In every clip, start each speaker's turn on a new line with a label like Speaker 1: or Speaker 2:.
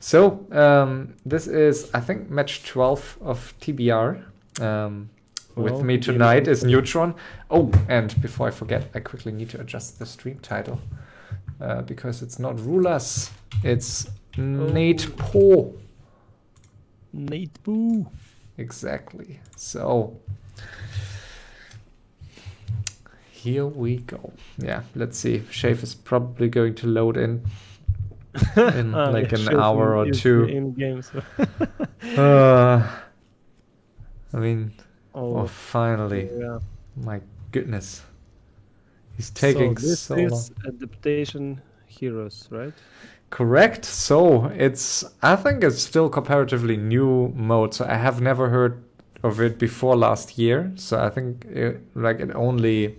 Speaker 1: So, this is, I think, match 12 of TBR. With me tonight is Neutron. Oh, and before I forget, I quickly need to adjust the stream title. Because it's not Rulers, it's Nate Po.
Speaker 2: Nate Boo.
Speaker 1: Exactly. So, here we go. Yeah, let's see. Shave is probably going to load in like an hour or two.
Speaker 2: In games.
Speaker 1: I mean, finally. Yeah. My goodness. He's taking so long.
Speaker 2: This is Adaptation Heroes, right?
Speaker 1: Correct. So I think it's still comparatively new mode. So I have never heard of it before last year. So I think it only,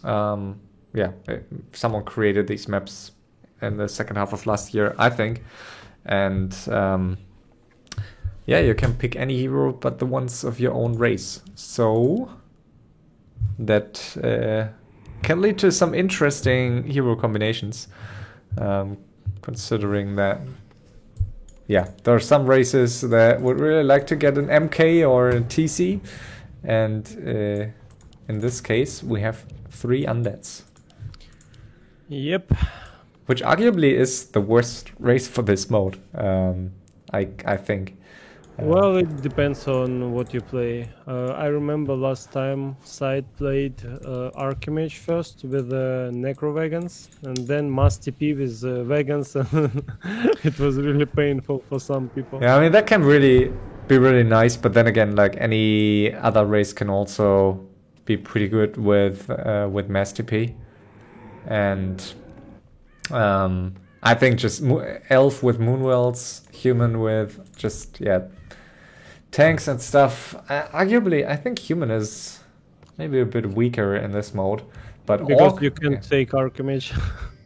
Speaker 1: someone created these maps in the second half of last year, I think. And you can pick any hero but the ones of your own race. So that can lead to some interesting hero combinations. Considering that, there are some races that would really like to get an MK or a TC. And in this case, we have 3 undeads.
Speaker 2: Yep.
Speaker 1: Which arguably is the worst race for this mode, I think.
Speaker 2: Well, it depends on what you play. I remember last time Side played Archimage first with Necro Vegans, and then Mass TP with Vegans. It was really painful for some people.
Speaker 1: Yeah, I mean, that can really be really nice, but then again, like any other race can also be pretty good with Mass TP. And I think just Elf with Moonwells, Human with just, tanks and stuff. Arguably, I think Human is maybe a bit weaker in this mode, but
Speaker 2: because
Speaker 1: Orc,
Speaker 2: you can take Archimage.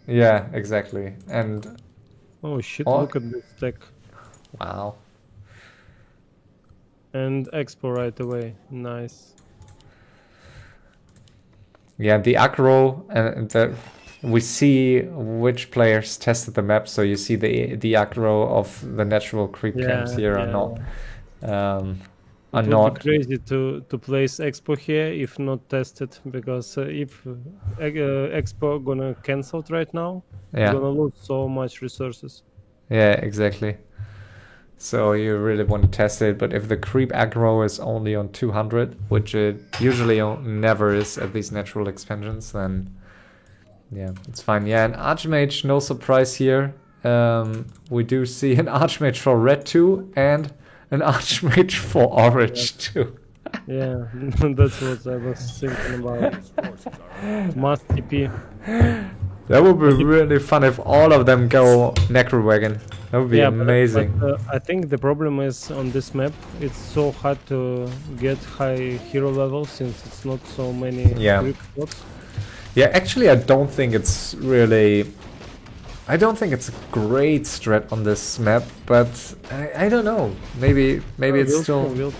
Speaker 1: Yeah, exactly. And
Speaker 2: oh shit! Look at this deck.
Speaker 1: Wow.
Speaker 2: And Expo right away. Nice.
Speaker 1: Yeah, the aggro and we see which players tested the map. So you see the aggro of the natural creep camps here are not.
Speaker 2: It would be crazy to place Expo here if not tested, because if Expo gonna cancel it right now, you're gonna lose so much resources.
Speaker 1: Yeah, exactly. So you really want to test it, but if the creep aggro is only on 200, which it usually never is at these natural expansions, then it's fine. Yeah, an Archmage, no surprise here. We do see an Archmage for red too, and an Archmage for orange too.
Speaker 2: Yeah, that's what I was thinking about. Must TP.
Speaker 1: That would be really fun if all of them go Necro Wagon. That would be amazing.
Speaker 2: But I think the problem is on this map, it's so hard to get high hero level since it's not so many creep spots.
Speaker 1: Yeah, actually I don't think it's really... I don't think it's a great strat on this map, but I don't know. Maybe it's still...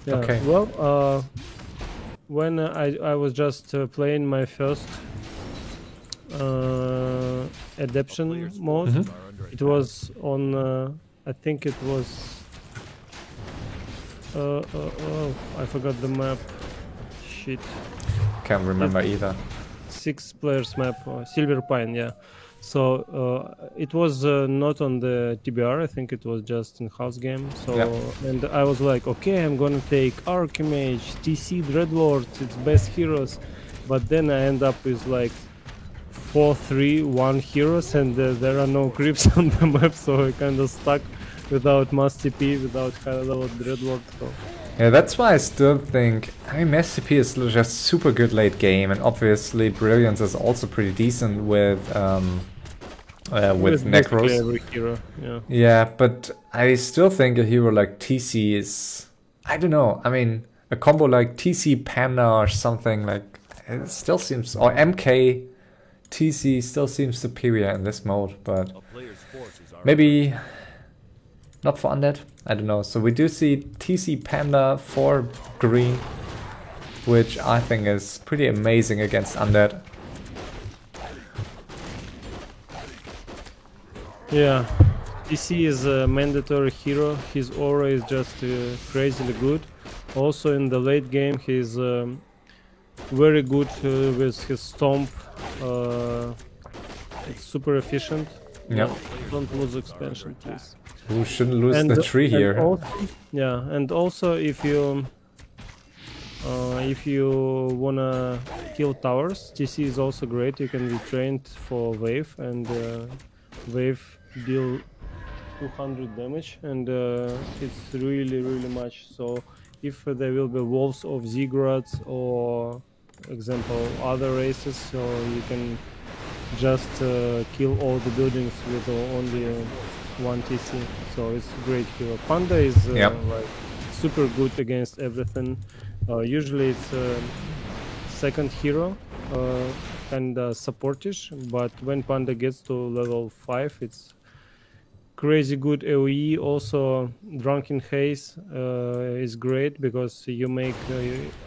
Speaker 2: Yeah. Okay. Well, when I was just playing my first adaptation mode, it was on... I think it was... I forgot the map. Shit.
Speaker 1: Can't remember either.
Speaker 2: 6 players map, Silver Pine, yeah. So it was not on the TBR, I think it was just in house game. So and I was like, okay, I'm gonna take Archimage, TC Dreadlord, it's best heroes. But then I end up with like 4-3-1 heroes, and there are no creeps on the map, so I kind of stuck without Mass TP, without high level Dreadlord. So.
Speaker 1: Yeah, that's why I still think, Mass TP is just super good late game, and obviously Brilliance is also pretty decent with Necros.
Speaker 2: Every hero,
Speaker 1: yeah, but I still think a hero like TC is, I don't know, I mean, a combo like TC Panda or something, like, it still seems, or MK TC still seems superior in this mode, but maybe not for Undead. I don't know. So we do see TC Panda for green, which I think is pretty amazing against Undead.
Speaker 2: Yeah, TC is a mandatory hero. His aura is just crazily good. Also in the late game, he's very good with his stomp. Uh, it's super efficient.
Speaker 1: Yeah.
Speaker 2: No, don't lose expansion, please.
Speaker 1: We shouldn't lose the tree here.
Speaker 2: And also if you wanna kill towers, TC is also great. You can be trained for wave, and wave deal 200 damage, and it's really much. So if there will be wolves of Ziggurats or example other races, so you can just kill all the buildings with only one TC. So it's a great hero. Panda is like super good against everything. Usually it's second hero, kind of supportish, but when Panda gets to level 5, it's crazy good AoE. Also, Drunken Haze is great because you make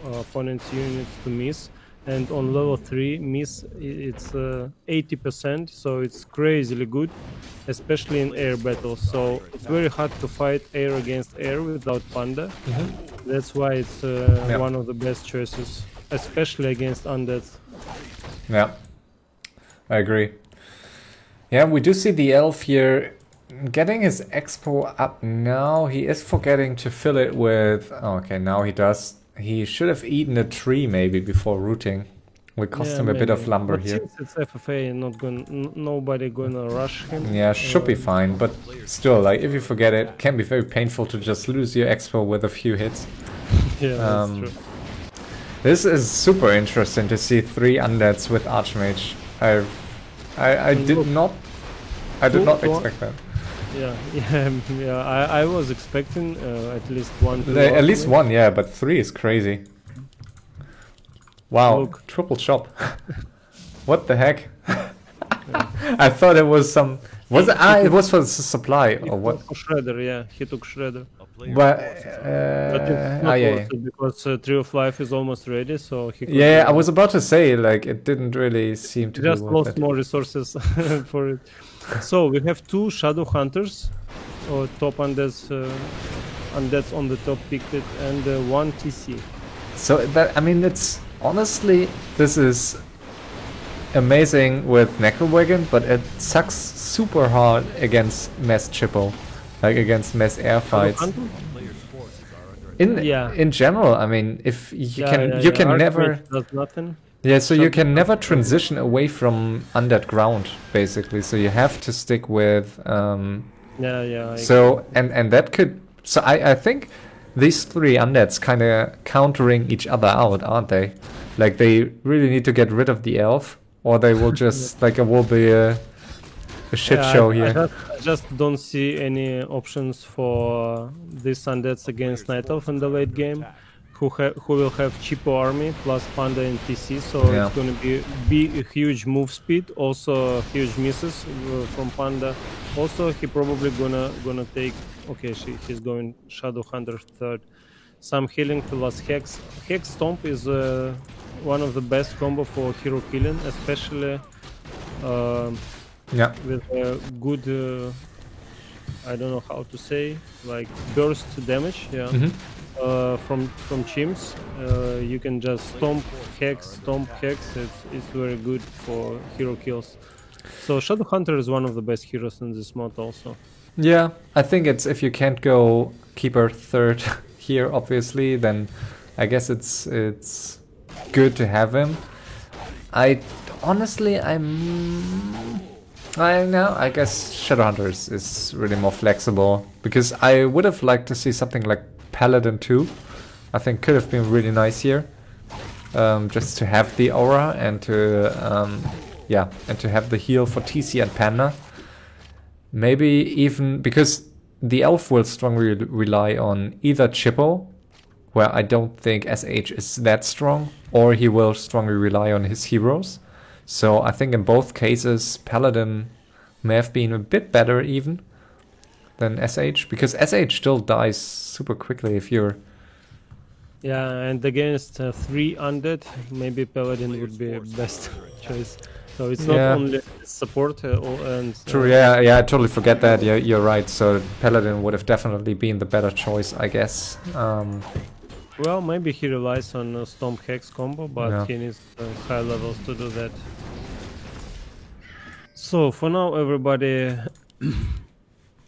Speaker 2: opponent's units to miss, and on level 3 miss it's 80%, so it's crazily good, especially in air battles. So it's very hard to fight air against air without Panda. That's why it's one of the best choices, especially against undeads.
Speaker 1: Yeah, I agree. Yeah, we do see the elf here getting his expo up now. He is forgetting to fill it with... Oh, okay, now he does. He should have eaten a tree maybe before rooting. We cost him a bit of lumber
Speaker 2: but
Speaker 1: here.
Speaker 2: Since it's FFA, nobody gonna rush him.
Speaker 1: Yeah, should be fine, but still, like, if you forget it, can be very painful to just lose your expo with a few hits.
Speaker 2: Yeah, that's true.
Speaker 1: This is super interesting to see 3 undeads with Archmage. I did not expect that.
Speaker 2: I was expecting at least one.
Speaker 1: At least one, yeah, but 3 is crazy. Wow, look. Triple chop. What the heck? I thought it was some... Was it? It was for the supply or what?
Speaker 2: Shredder, yeah, he took Shredder.
Speaker 1: But
Speaker 2: it's not because Tree of Life is almost ready, so he could...
Speaker 1: Yeah, I was about to say, like, it didn't really seem to
Speaker 2: just lost more resources for it. So we have 2 Shadow Hunters, or top undeads on the top picked, and 1 TC.
Speaker 1: So that, I mean, it's honestly, this is amazing with Necrowagon, but it sucks super hard against Mass Chippo, like against Mass Air fights. In general, I mean, if you can never
Speaker 2: does nothing.
Speaker 1: Yeah, so you can never transition away from undead ground, basically. So you have to stick with So and that could, so I think these 3 undeads kind of countering each other out, aren't they? Like they really need to get rid of the elf, or they will just like it will be a shit show here.
Speaker 2: I just don't see any options for these undeads against Night Elf in the late game, who will have cheapo army plus Panda and TC, so it's going to be a huge move speed, also huge misses from Panda. Also, he probably gonna take... Okay, he's going Shadow Hunter third. Some healing plus Hex. Hex Stomp is one of the best combo for hero killing, especially with a good, I don't know how to say, like burst damage. From chimps, you can just stomp hex. It's very good for hero kills. So Shadow Hunter is one of the best heroes in this mod also.
Speaker 1: Yeah, I think it's, if you can't go Keeper third here, obviously, then I guess it's good to have him. I guess Shadowhunters is really more flexible, because I would have liked to see something like Paladin 2. I think could have been really nice here, just to have the aura and to have the heal for TC and Panda. Maybe even because the elf will strongly rely on either Chippo, where I don't think SH is that strong, or he will strongly rely on his heroes. So I think in both cases Paladin may have been a bit better even than SH, because SH still dies super quickly if you're...
Speaker 2: Yeah, and against 3 undead, maybe Paladin would be best choice. So it's not
Speaker 1: Yeah.
Speaker 2: only support and
Speaker 1: True, yeah, I totally forget that. Yeah, you're right. So Paladin would have definitely been the better choice, I guess.
Speaker 2: well, maybe he relies on Stomp Hex combo, but
Speaker 1: Yeah.
Speaker 2: he needs high levels to do that. So for now, everybody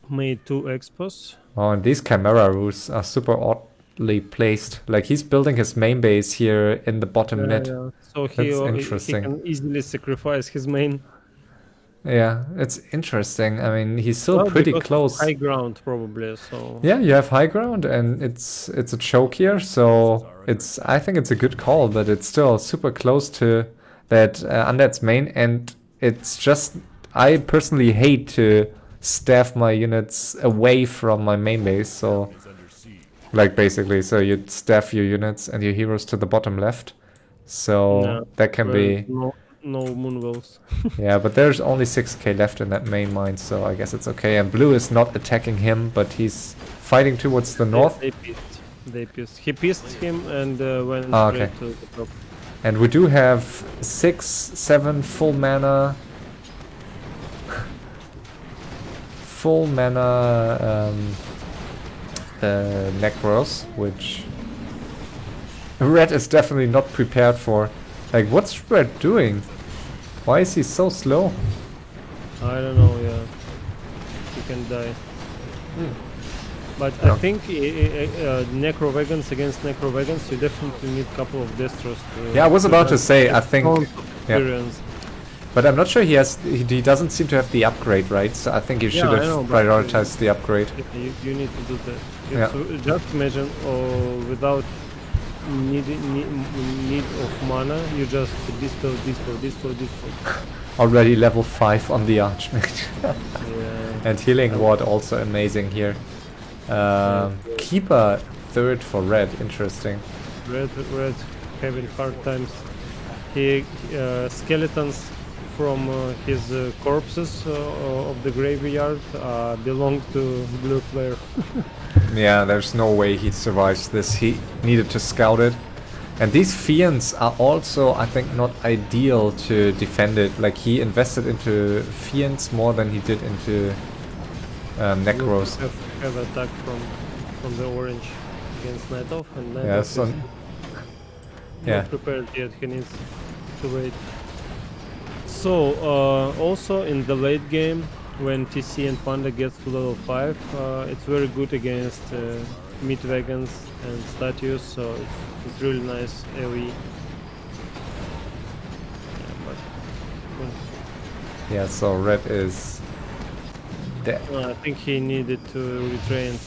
Speaker 2: made 2 expos.
Speaker 1: Oh, and these Chimera roofs are super oddly placed. Like he's building his main base here in the bottom mid.
Speaker 2: Yeah. So
Speaker 1: That's
Speaker 2: he
Speaker 1: interesting.
Speaker 2: can easily sacrifice his main.
Speaker 1: Yeah, it's interesting. I mean, he's still
Speaker 2: Well,
Speaker 1: pretty
Speaker 2: because of
Speaker 1: close.
Speaker 2: high ground probably. So
Speaker 1: Yeah, you have high ground, and it's a choke here, so I think it's a good call, but it's still super close to that Undead's main, and it's just I personally hate to staff my units away from my main base, so like basically, so you staff your units and your heroes to the bottom left, so
Speaker 2: yeah,
Speaker 1: that can be
Speaker 2: no moonwells.
Speaker 1: yeah, but there's only 6k left in that main mine, so I guess it's okay. And blue is not attacking him, but he's fighting towards the north.
Speaker 2: They pissed. They pissed. He pissed him and went
Speaker 1: Okay.
Speaker 2: straight to the top.
Speaker 1: And we do have 6, 7 full mana. Full mana Necros, which Red is definitely not prepared for. Like, what's Red doing? Why is he so slow?
Speaker 2: I don't know. Yeah, he can die. But
Speaker 1: Yeah.
Speaker 2: I think Necro Vegans against Necro Vegans, you definitely need a couple of Destros.
Speaker 1: Yeah, I was about to say, I think,
Speaker 2: tons of experience.
Speaker 1: but I'm not sure he doesn't seem to have the upgrade, right? So I think you should
Speaker 2: I
Speaker 1: have
Speaker 2: know, but-
Speaker 1: prioritized the upgrade.
Speaker 2: You need to do that.
Speaker 1: Yeah.
Speaker 2: Just imagine, without need of mana, you just dispel.
Speaker 1: Already level 5 on the Archmage.
Speaker 2: Yeah.
Speaker 1: And Healing Ward also amazing here. Keeper third for Red, interesting.
Speaker 2: Red having hard times. He skeletons from his corpses of the graveyard belong to blue player.
Speaker 1: Yeah, there's no way he survives this. He needed to scout it. And these Fiends are also, I think, not ideal to defend it. Like, he invested into Fiends more than he did into Necros.
Speaker 2: Have attack from the orange against Night Elf, and Night
Speaker 1: Yeah,
Speaker 2: Elf
Speaker 1: so
Speaker 2: is
Speaker 1: yeah.
Speaker 2: not prepared yet. He needs to wait. So also in the late game, when TC and Panda gets to level 5, it's very good against mid Vegans and statues, so it's really nice AoE. Yeah, but
Speaker 1: Yeah, so Red is dead.
Speaker 2: I think he needed to retrain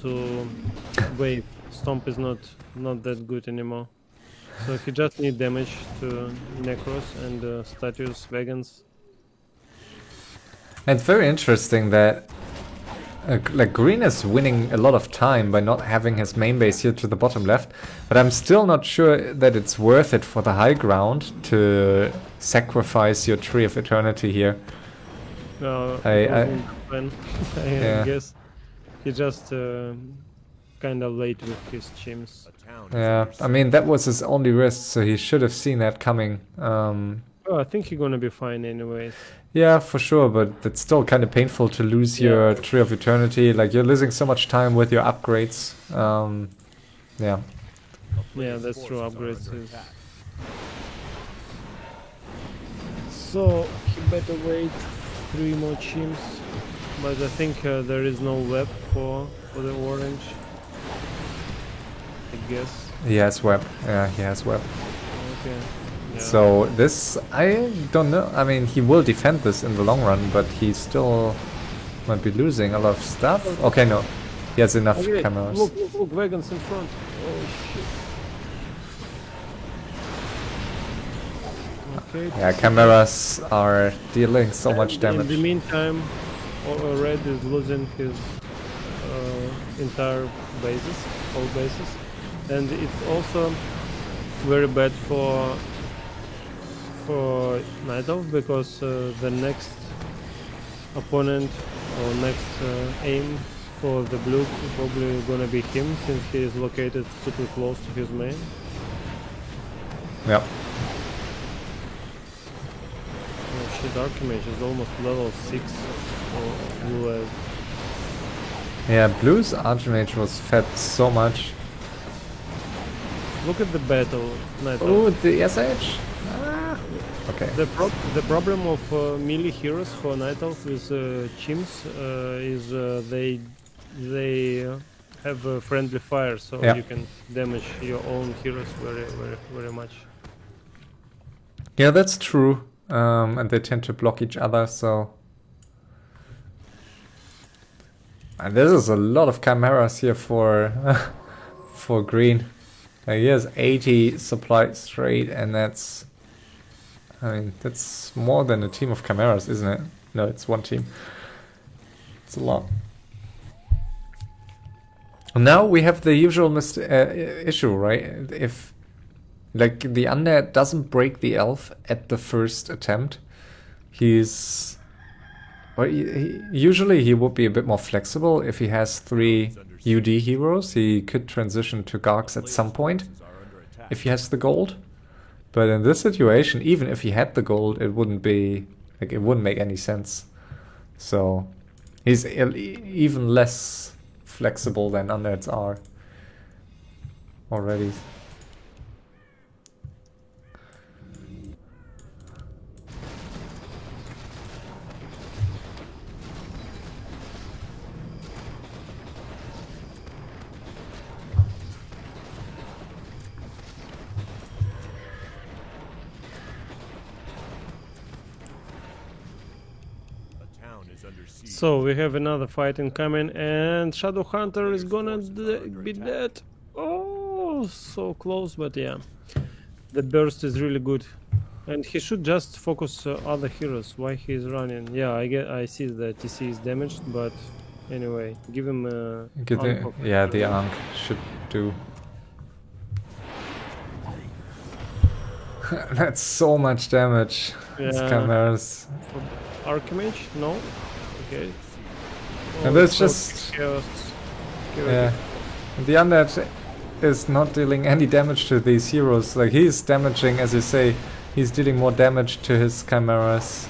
Speaker 2: to wave. Stomp is not that good anymore. So he just need damage to Necros and statues, Vegans.
Speaker 1: And it's very interesting that like Green is winning a lot of time by not having his main base here to the bottom left, but I'm still not sure that it's worth it for the high ground to sacrifice your Tree of Eternity here.
Speaker 2: I
Speaker 1: Yeah.
Speaker 2: guess he just kind of late with his chimps.
Speaker 1: Yeah, I mean that was his only risk, so he should have seen that coming.
Speaker 2: Oh, I think he's gonna be fine anyways.
Speaker 1: Yeah, for sure, but it's still kind of painful to lose your Tree of Eternity. Like, you're losing so much time with your upgrades. Yeah.
Speaker 2: Yeah, that's true. Upgrades is. So he better wait 3 more chimps, but I think there is no web for the orange. I guess.
Speaker 1: He has web. Yeah, he has web.
Speaker 2: Okay. Yeah.
Speaker 1: So this, I don't know. I mean, he will defend this in the long run, but he still might be losing a lot of stuff. Okay, no. He has enough
Speaker 2: Okay,
Speaker 1: cameras.
Speaker 2: look, Vegans in front. Oh shit. Okay.
Speaker 1: Yeah, cameras are dealing so much
Speaker 2: In
Speaker 1: damage.
Speaker 2: the meantime, Red is losing his entire bases, all bases, and it's also very bad for Night Elf because the next opponent or next aim for the blue probably gonna be him since he is located super close to his main.
Speaker 1: Yeah.
Speaker 2: Oh shit, Archimage is almost level 6 for Blue Eyes.
Speaker 1: Yeah, Blue's Archimage was fed so much.
Speaker 2: Look at the battle.
Speaker 1: Oh, the SH? Ah. Okay.
Speaker 2: The problem of melee heroes for Night Elf with chimps is they have a friendly fire, so
Speaker 1: Yeah.
Speaker 2: you can damage your own heroes very much.
Speaker 1: Yeah, that's true. And they tend to block each other, so... And this is a lot of chimeras here for for green. Like he has 80 supply straight, and that's... I mean, that's more than a team of chimeras, isn't it? No, it's one team. It's a lot. Now we have the usual issue, right? If like the undead doesn't break the elf at the first attempt, he's... Well, usually he would be a bit more flexible. If he has 3 UD heroes, he could transition to Gargs at some point, if he has the gold. But in this situation, even if he had the gold, it wouldn't be... like, it wouldn't make any sense. So he's even less flexible than undeads are already.
Speaker 2: So we have another fight incoming, and Shadow Hunter is gonna be dead. Oh, so close, but yeah, the burst is really good, and he should just focus other heroes. Why he's running? Yeah, I see that TC is damaged, but anyway, give him a...
Speaker 1: Yeah, the Ankh should do. That's so much damage.
Speaker 2: Yeah.
Speaker 1: It's chimeras.
Speaker 2: Archimage? No? Okay.
Speaker 1: And that's just...
Speaker 2: chaos.
Speaker 1: Yeah. The undead is not dealing any damage to these heroes. Like, he's damaging, as you say, he's dealing more damage to his chimeras,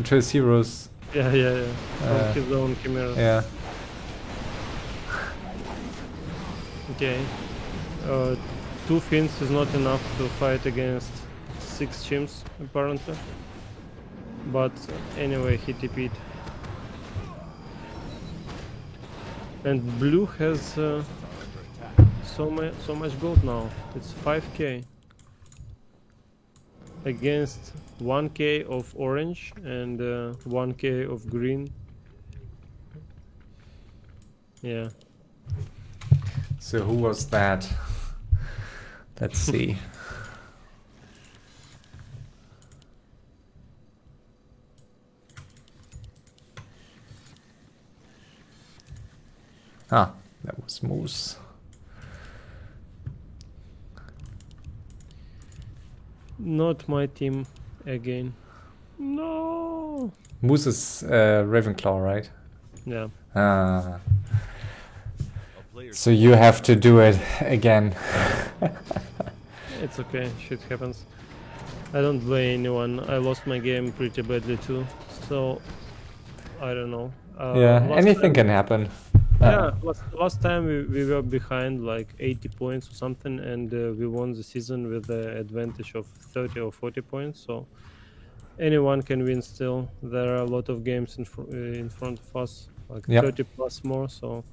Speaker 1: to his heroes.
Speaker 2: Yeah. From his own chimeras.
Speaker 1: Yeah.
Speaker 2: Okay. 2 Fins is not enough to fight against 6 chimps, apparently. But anyway, he TP'd. And blue has so much gold now. It's 5k against 1k of orange and 1k of green. Yeah.
Speaker 1: So who was that? Let's see. Ah, that was Moose.
Speaker 2: Not my team again. No.
Speaker 1: Moose is Ravenclaw, right?
Speaker 2: Yeah.
Speaker 1: Ah. So you have to do it again.
Speaker 2: It's okay, shit happens. I don't blame anyone. I lost my game pretty badly too, so I don't know.
Speaker 1: Yeah, anything can happen.
Speaker 2: Yeah, last time we were behind like 80 points or something, and we won the season with the advantage of 30 or 40 points. So anyone can win still. There are a lot of games in front of us, like 30 plus more. So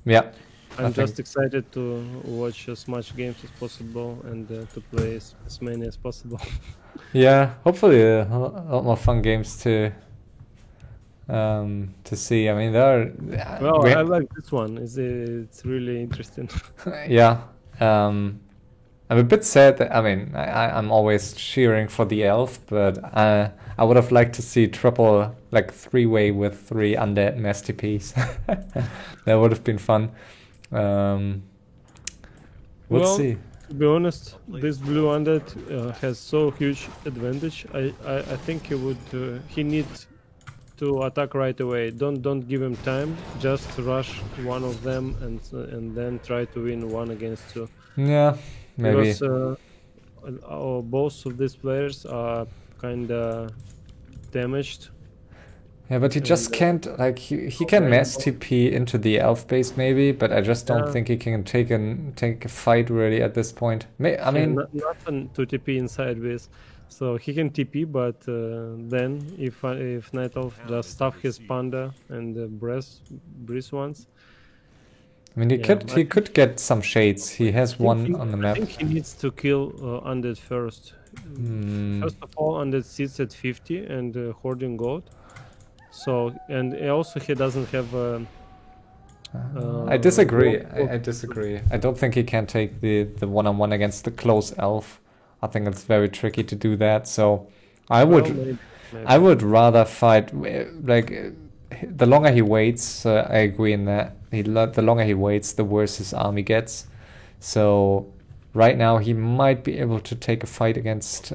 Speaker 1: yeah,
Speaker 2: I'm just excited to watch as much games as possible and to play as many as possible.
Speaker 1: Yeah, hopefully a lot more fun games to see. I mean, there are...
Speaker 2: Well, I like this one. It's really interesting.
Speaker 1: Yeah. I'm a bit sad that, I mean, I'm always cheering for the elf, but I would have liked to see triple, like 3-way with 3 undead and STPs. That would have been fun. We'll see.
Speaker 2: To be honest, this blue undead has so huge advantage. I think he needs to attack right away. Don't give him time. Just rush one of them and then try to win 1 against 2.
Speaker 1: Yeah, maybe.
Speaker 2: Because both of these players are kinda damaged.
Speaker 1: Yeah, but he just can't, like, he can mass TP into the elf base maybe, but I just don't think he can take a fight really at this point. I mean,
Speaker 2: nothing to TP inside with, so he can TP, but then if Night Elf just stuff his Panda and breeze once.
Speaker 1: I mean, he could get some shades. He has one on the map.
Speaker 2: I think he needs to kill Undead first. First of all, Undead sits at 50 and hoarding gold. So, and also he doesn't have
Speaker 1: I disagree. I disagree. I don't think he can take the one-on-one against the close elf. I think it's very tricky to do that. So I would I would rather fight like the longer he waits. I agree in that. The longer he waits, the worse his army gets. So right now he might be able to take a fight against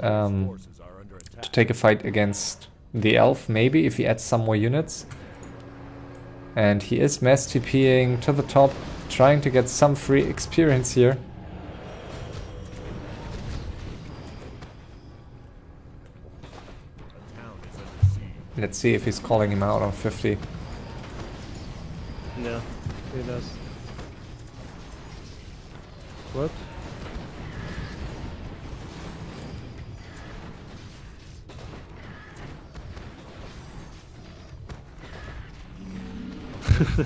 Speaker 1: the elf, maybe, if he adds some more units. And he is mass TPing to the top, trying to get some free experience here. Let's see if he's calling him out on 50.
Speaker 2: Yeah, he does. What?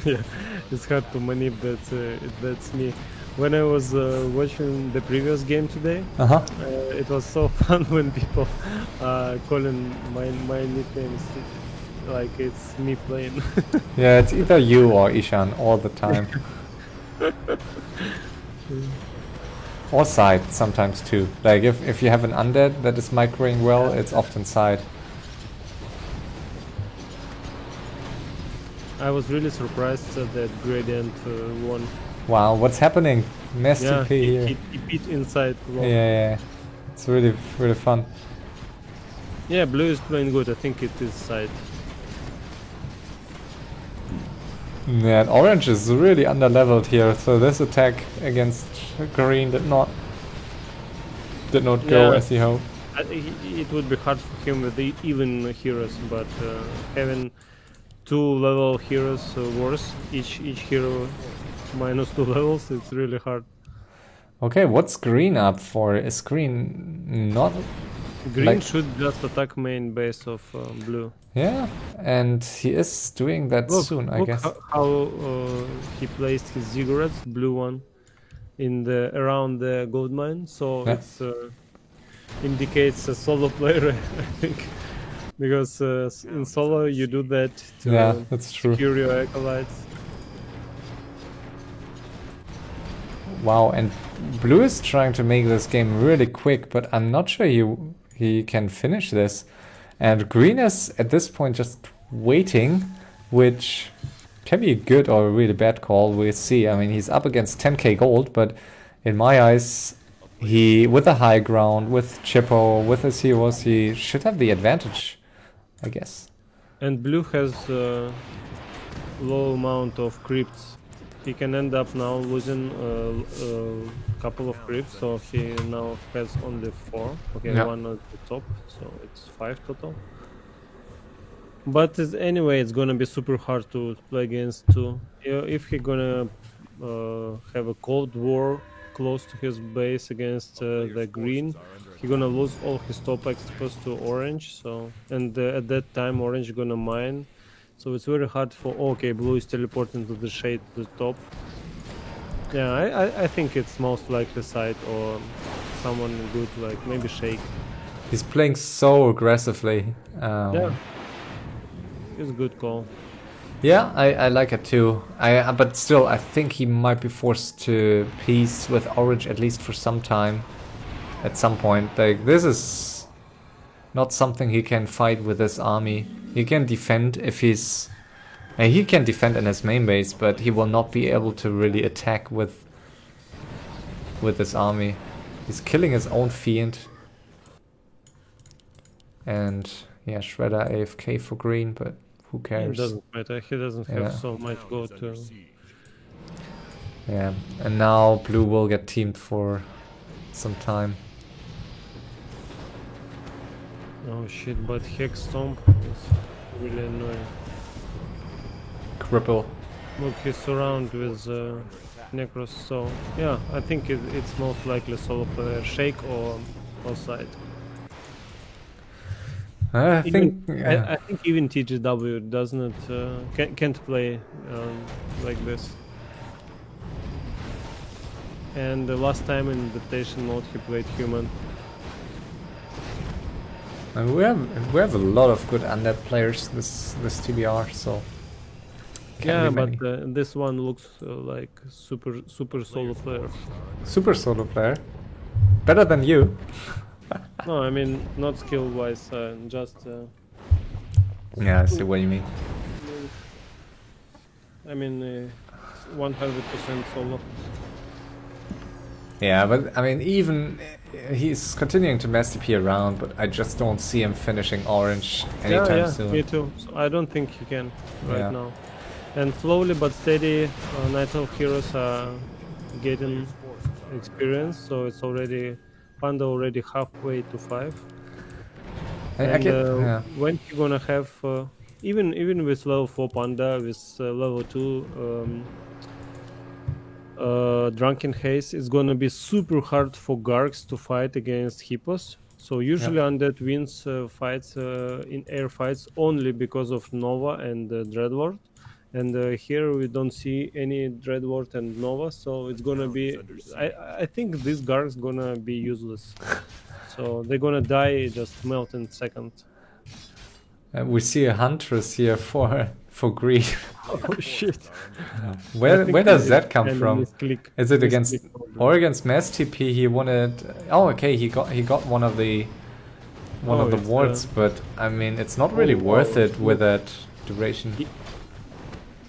Speaker 2: Yeah, it's hard to manipulate. That's me. When I was watching the previous game today, it was so fun when people calling my nicknames like it's me playing.
Speaker 1: Yeah, it's either you or Ishan all the time. Or side sometimes too. Like if you have an undead that is microing well, it's often side.
Speaker 2: I was really surprised that Gradient won.
Speaker 1: Wow, what's happening? Mass TP here.
Speaker 2: He beat inside.
Speaker 1: Yeah, it's really fun.
Speaker 2: Yeah, blue is playing good. I think it is side.
Speaker 1: Yeah, and orange is really under-leveled here, so this attack against green did not go as he hoped.
Speaker 2: It would be hard for him with the even heroes, but having 2-level heroes worse, each hero minus 2 levels, it's really hard.
Speaker 1: Okay, what's green up for? Is green not...
Speaker 2: Green should just attack main base of blue.
Speaker 1: Yeah, and he is doing that soon, I guess.
Speaker 2: How he placed his ziggurats, blue one, in around the gold mine, so it's indicates a solo player, I think. Because in solo you do that to
Speaker 1: that's true.
Speaker 2: secure your acolytes.
Speaker 1: Wow, and blue is trying to make this game really quick, but I'm not sure he can finish this. And green is at this point just waiting, which can be a good or a really bad call. We'll see. I mean, he's up against 10k gold, but in my eyes, with the high ground, with Chippo, with his heroes, he should have the advantage, I guess.
Speaker 2: And blue has a low amount of crypts. He can end up now losing a couple of crypts, so he now has only 4. Okay, one at the top, so it's 5 total. But anyway, it's gonna be super hard to play against 2. If he's gonna have a cold war close to his base against the green, he's gonna lose all his top exposed to orange. So, and at that time, orange gonna mine. So it's very hard for... Okay, blue is teleporting to the shade to the top. Yeah, I think it's most likely side or someone good, like maybe Shake.
Speaker 1: He's playing so aggressively.
Speaker 2: Yeah, it's a good call.
Speaker 1: Yeah, I like it too. But still, I think he might be forced to peace with orange at least for some time. At some point, like this is not something he can fight with his army. He can defend if he's... he can defend in his main base, but he will not be able to really attack with his army. He's killing his own fiend. And yeah, Shredder AFK for green, but who cares?
Speaker 2: It doesn't matter, he doesn't have so much gold to...
Speaker 1: Yeah, and now blue will get teamed for some time.
Speaker 2: Oh shit, but Hex Stomp is really annoying.
Speaker 1: Cripple.
Speaker 2: Look, he's surrounded with Necros, so yeah, I think it's most likely solo player Shake or side.
Speaker 1: I
Speaker 2: Even,
Speaker 1: think. Yeah.
Speaker 2: I think even TGW doesn't can't play like this. And the last time in invitation mode he played human.
Speaker 1: And we have a lot of good undead players this TBR, so
Speaker 2: Yeah,
Speaker 1: be
Speaker 2: but
Speaker 1: many.
Speaker 2: this one looks like super solo player.
Speaker 1: Super solo player, better than you.
Speaker 2: No, I mean not skill wise, just.
Speaker 1: Yeah, I see what you mean.
Speaker 2: I mean, 100% solo.
Speaker 1: Yeah, but I mean, even he's continuing to mess TP around, but I just don't see him finishing orange anytime soon.
Speaker 2: Me too. So I don't think he can right
Speaker 1: Yeah.
Speaker 2: now. And slowly but steady, Night Elf heroes are getting experience, so it's already Panda already halfway to 5.
Speaker 1: I
Speaker 2: And
Speaker 1: get, yeah.
Speaker 2: when he gonna have even with level 4 Panda with level 2 Drunken Haze, it's gonna be super hard for Gargs to fight against Hippos. So usually Undead wins fights in air fights only because of Nova and Dreadlord. And here we don't see any Dreadlord and Nova, so it's gonna be. I think this Garg's gonna be useless. So they're gonna die, just melt in second.
Speaker 1: We see a Huntress here for green.
Speaker 2: Oh shit!
Speaker 1: Where does that come from?
Speaker 2: Misclick.
Speaker 1: Is it against
Speaker 2: Misclick.
Speaker 1: or against Mass TP? He wanted. Oh, okay. He got one of the wards, but I mean, it's not really worth it with that duration.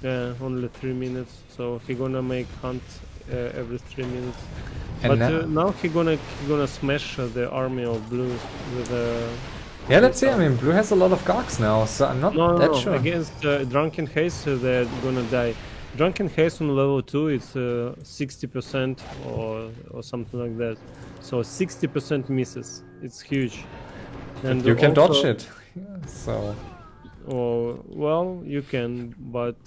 Speaker 2: Yeah, only 3 minutes. So he gonna make hunt every 3 minutes.
Speaker 1: And
Speaker 2: but now he gonna smash the army of blue with
Speaker 1: yeah, let's see. I mean, blue has a lot of Gargs now, so I'm not that sure.
Speaker 2: Against Drunken Haze, they're gonna die. Drunken Haze on level 2, it's 60% or something like that. So 60% misses. It's huge. And
Speaker 1: you can dodge it. So.
Speaker 2: Oh, well, you can, but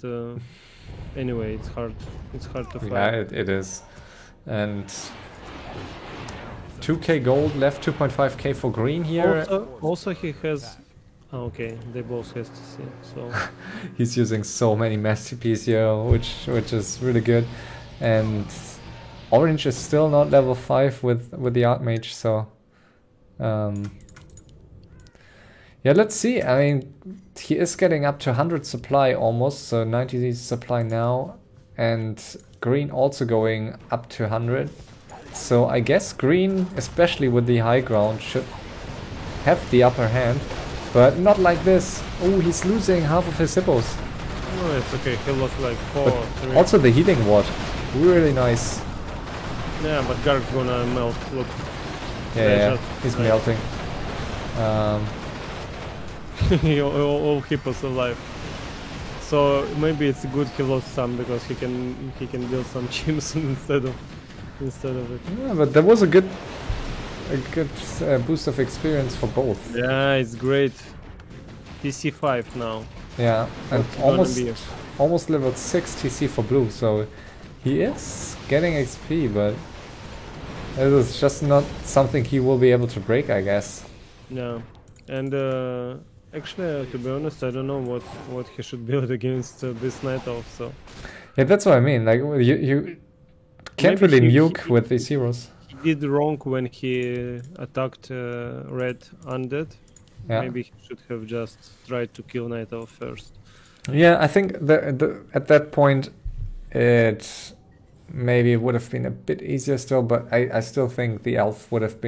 Speaker 2: anyway, it's hard. It's hard to fight.
Speaker 1: Yeah, it is. And 2k gold left, 2.5k for green here.
Speaker 2: Also he has. Oh, okay, they both has to see. So
Speaker 1: he's using so many mass TPs here, which is really good. And orange is still not level 5 with the Archmage, so yeah, let's see. I mean, he is getting up to 100 supply almost, so 90 supply now, and green also going up to 100. So I guess green, especially with the high ground, should have the upper hand, but not like this. Oh, he's losing half of his hippos.
Speaker 2: No, it's okay. He lost like 4 or 3.
Speaker 1: Also the healing ward, really nice.
Speaker 2: Yeah, but Garg's gonna melt. Look.
Speaker 1: Yeah, he's melting.
Speaker 2: All hippos alive. So maybe it's good he lost some because he can build some chimps instead of it.
Speaker 1: Yeah, but that was a good boost of experience for both.
Speaker 2: Yeah, it's great. TC 5 now.
Speaker 1: Yeah, and almost level 6 TC for blue, so he is getting XP, but it is just not something he will be able to break, I guess.
Speaker 2: Yeah, and actually, to be honest, I don't know what he should build against this Night Elf. So
Speaker 1: yeah, that's what I mean. Like you can't really nuke with these heroes.
Speaker 2: He did wrong when he attacked red undead. Yeah. Maybe he should have just tried to kill Night Elf first.
Speaker 1: Yeah, I think at that point it maybe would have been a bit easier still, but I still think the elf would have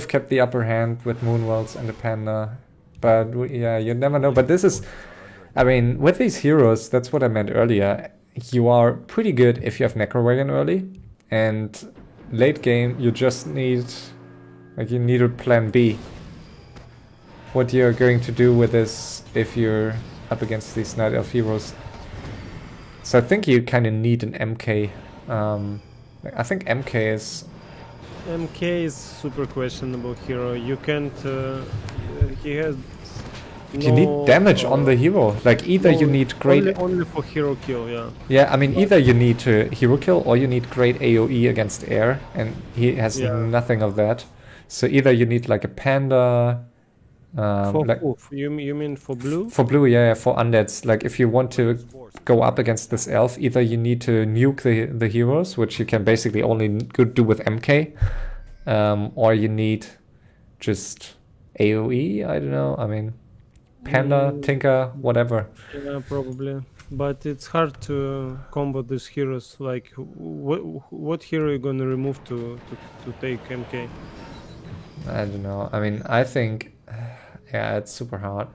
Speaker 1: kept the upper hand with Moonwells and the Panda. But yeah, you never know. But this is, I mean, with these heroes, that's what I meant earlier. You are pretty good if you have Necrowagon early, and late game you just need, like, you need a plan B. What you're going to do with this if you're up against these Night Elf heroes. So I think you kind of need an MK. I think MK is
Speaker 2: MK is super questionable hero. You can't. He has.
Speaker 1: You need damage on the hero. Like either you need great.
Speaker 2: Only for hero kill, yeah.
Speaker 1: Yeah, I mean either you need to hero kill or you need great AOE against air, and he has nothing of that. So either you need like a panda.
Speaker 2: For
Speaker 1: like,
Speaker 2: who? You mean for blue?
Speaker 1: For blue, yeah, for undeads. Like if you want to go up against this elf, either you need to nuke the heroes, which you can basically only do with MK, or you need just AOE. I don't know. I mean, panda, tinker, whatever.
Speaker 2: Yeah, probably. But it's hard to combo these heroes. Like, what hero are you gonna remove to take MK?
Speaker 1: I don't know. I mean, I think. Yeah, it's super hard.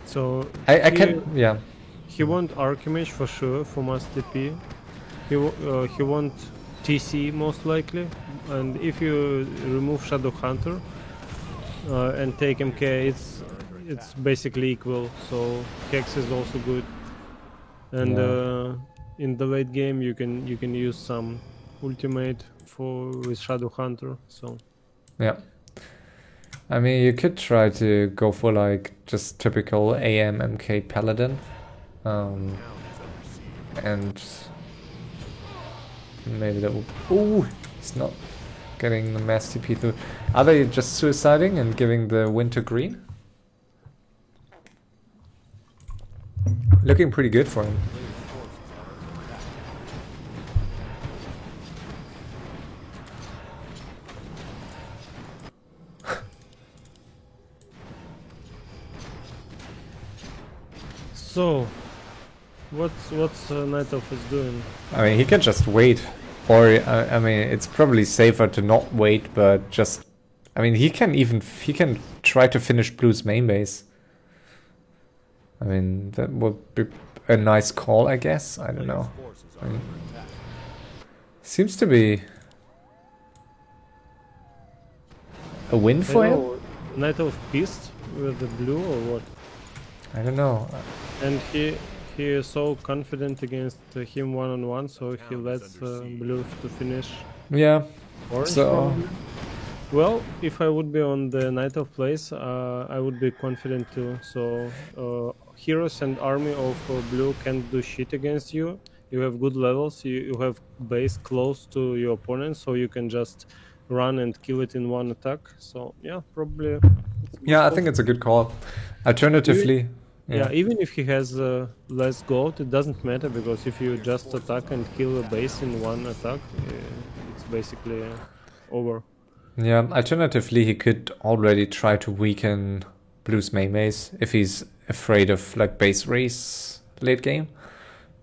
Speaker 2: So
Speaker 1: I can, yeah.
Speaker 2: He want Archimage for sure for mass TP. He want TC most likely, and if you remove Shadow Hunter and take MK, it's basically equal. So Hex is also good, and in the late game you can use some ultimate with Shadow Hunter. So
Speaker 1: yeah, I mean you could try to go for like just typical AM MK Paladin, and maybe that will. Ooh, it's not getting the mass TP through. Are they just suiciding and giving the Winter Green? Looking pretty good for him.
Speaker 2: So, what's Night Elf is doing?
Speaker 1: I mean, he can just wait, or I mean, it's probably safer to not wait, but just, I mean, he can try to finish Blue's main base. I mean, that would be a nice call, I guess. I don't know. I mean, seems to be a win for him.
Speaker 2: Night Elf pissed with the blue or what?
Speaker 1: I don't know.
Speaker 2: And he is so confident against him one-on-one, so he lets blue to finish.
Speaker 1: Yeah.
Speaker 2: Orange
Speaker 1: So.
Speaker 2: probably. Well, if I would be on the Night of place, I would be confident too. So heroes and army of blue can't do shit against you. You have good levels. You have base close to your opponent, so you can just run and kill it in one attack. So yeah, probably.
Speaker 1: Yeah, I think it's a good call. Alternatively.
Speaker 2: Yeah, even if he has less gold, it doesn't matter, because if you just attack and kill a base in one attack, it's basically over.
Speaker 1: Yeah, alternatively he could already try to weaken Blue's main base if he's afraid of like base race late game.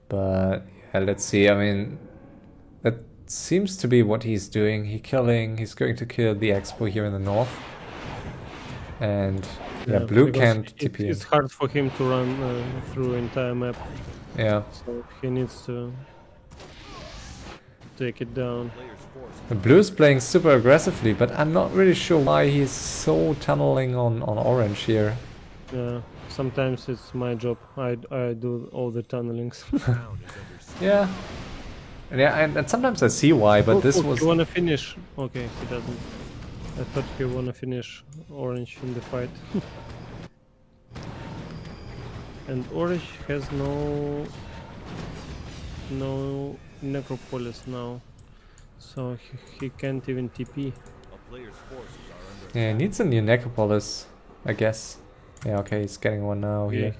Speaker 1: But yeah, let's see. I mean, that seems to be what he's doing. He's going to kill the Expo here in the north. And yeah, Blue can't TP.
Speaker 2: It's hard for him to run through entire map.
Speaker 1: Yeah.
Speaker 2: So he needs to take it down.
Speaker 1: Blue's playing super aggressively, but I'm not really sure why he's so tunneling on orange here.
Speaker 2: Yeah, sometimes it's my job. I do all the tunnelings.
Speaker 1: Yeah. Yeah, and sometimes I see why, but this was...
Speaker 2: You wanna finish? Okay, he doesn't. I thought he wanna finish orange in the fight. And orange has no necropolis now, so he can't even TP.
Speaker 1: Yeah, he needs a new necropolis, I guess. Yeah, okay, he's getting one now here.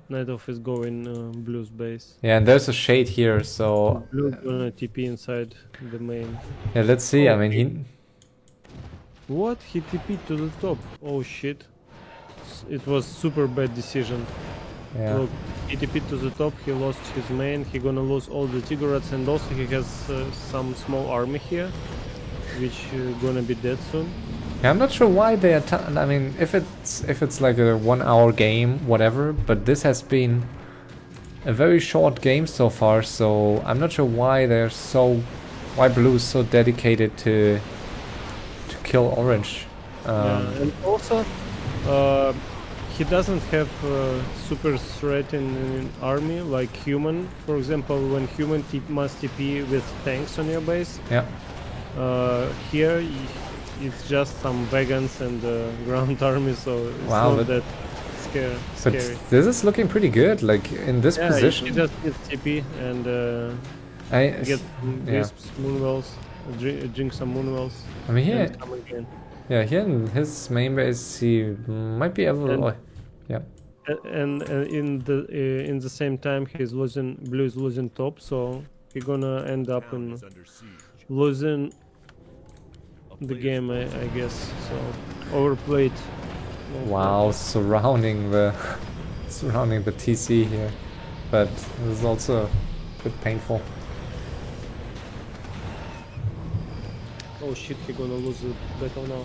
Speaker 2: Night Elf is going Blue's base.
Speaker 1: Yeah, and there's a shade here, so...
Speaker 2: Blue's gonna TP inside the main.
Speaker 1: Yeah, let's see, I mean, he...
Speaker 2: What? He TP'd to the top. Oh shit. It was super bad decision.
Speaker 1: Yeah.
Speaker 2: Look, he TP'd to the top, he lost his main, he gonna lose all the Tigorats, and also he has some small army here, which gonna be dead soon.
Speaker 1: Yeah, I'm not sure why they are... I mean, if it's like a 1 hour game, whatever, but this has been a very short game so far, so I'm not sure why they're so... Why Blue is so dedicated to kill orange.
Speaker 2: Yeah, and also he doesn't have super threat in army like human. For example, when human must TP with tanks on your base.
Speaker 1: Yeah.
Speaker 2: Here it's just some wagons and ground army, so it's
Speaker 1: Wow,
Speaker 2: not that
Speaker 1: but
Speaker 2: scary.
Speaker 1: this is looking pretty good. Like in this position.
Speaker 2: He just gets TP and get wisps, moonwells, drink some moonwells.
Speaker 1: I mean, here,
Speaker 2: and come again.
Speaker 1: yeah, here in his main base, he might be able.
Speaker 2: And-
Speaker 1: Yeah.
Speaker 2: And in the same time, blue is losing top, so he's gonna end up in losing the game, I guess. So overplayed.
Speaker 1: Wow, surrounding the TC here, but this is also a bit painful.
Speaker 2: Oh shit, he's gonna lose the battle now.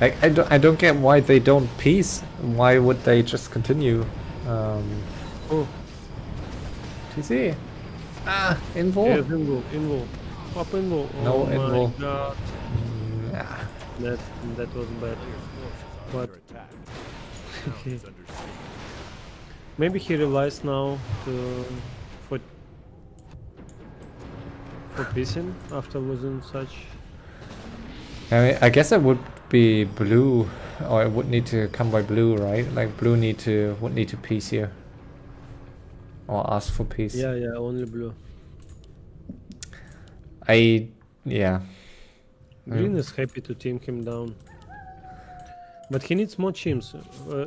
Speaker 1: Like I don't get why they don't peace. Why would they just continue?
Speaker 2: Oh,
Speaker 1: TC. Invul.
Speaker 2: yes, invul. Pop invul.
Speaker 1: No
Speaker 2: Oh
Speaker 1: invul.
Speaker 2: my god.
Speaker 1: Ah.
Speaker 2: That was bad. But maybe he relies now for piecing after losing such.
Speaker 1: I mean, I guess it would be blue, or it would need to come by blue, right? Like blue would need to peace here, or ask for peace.
Speaker 2: Yeah, only blue.
Speaker 1: Yeah.
Speaker 2: Green is happy to team him down, but he needs more chimps.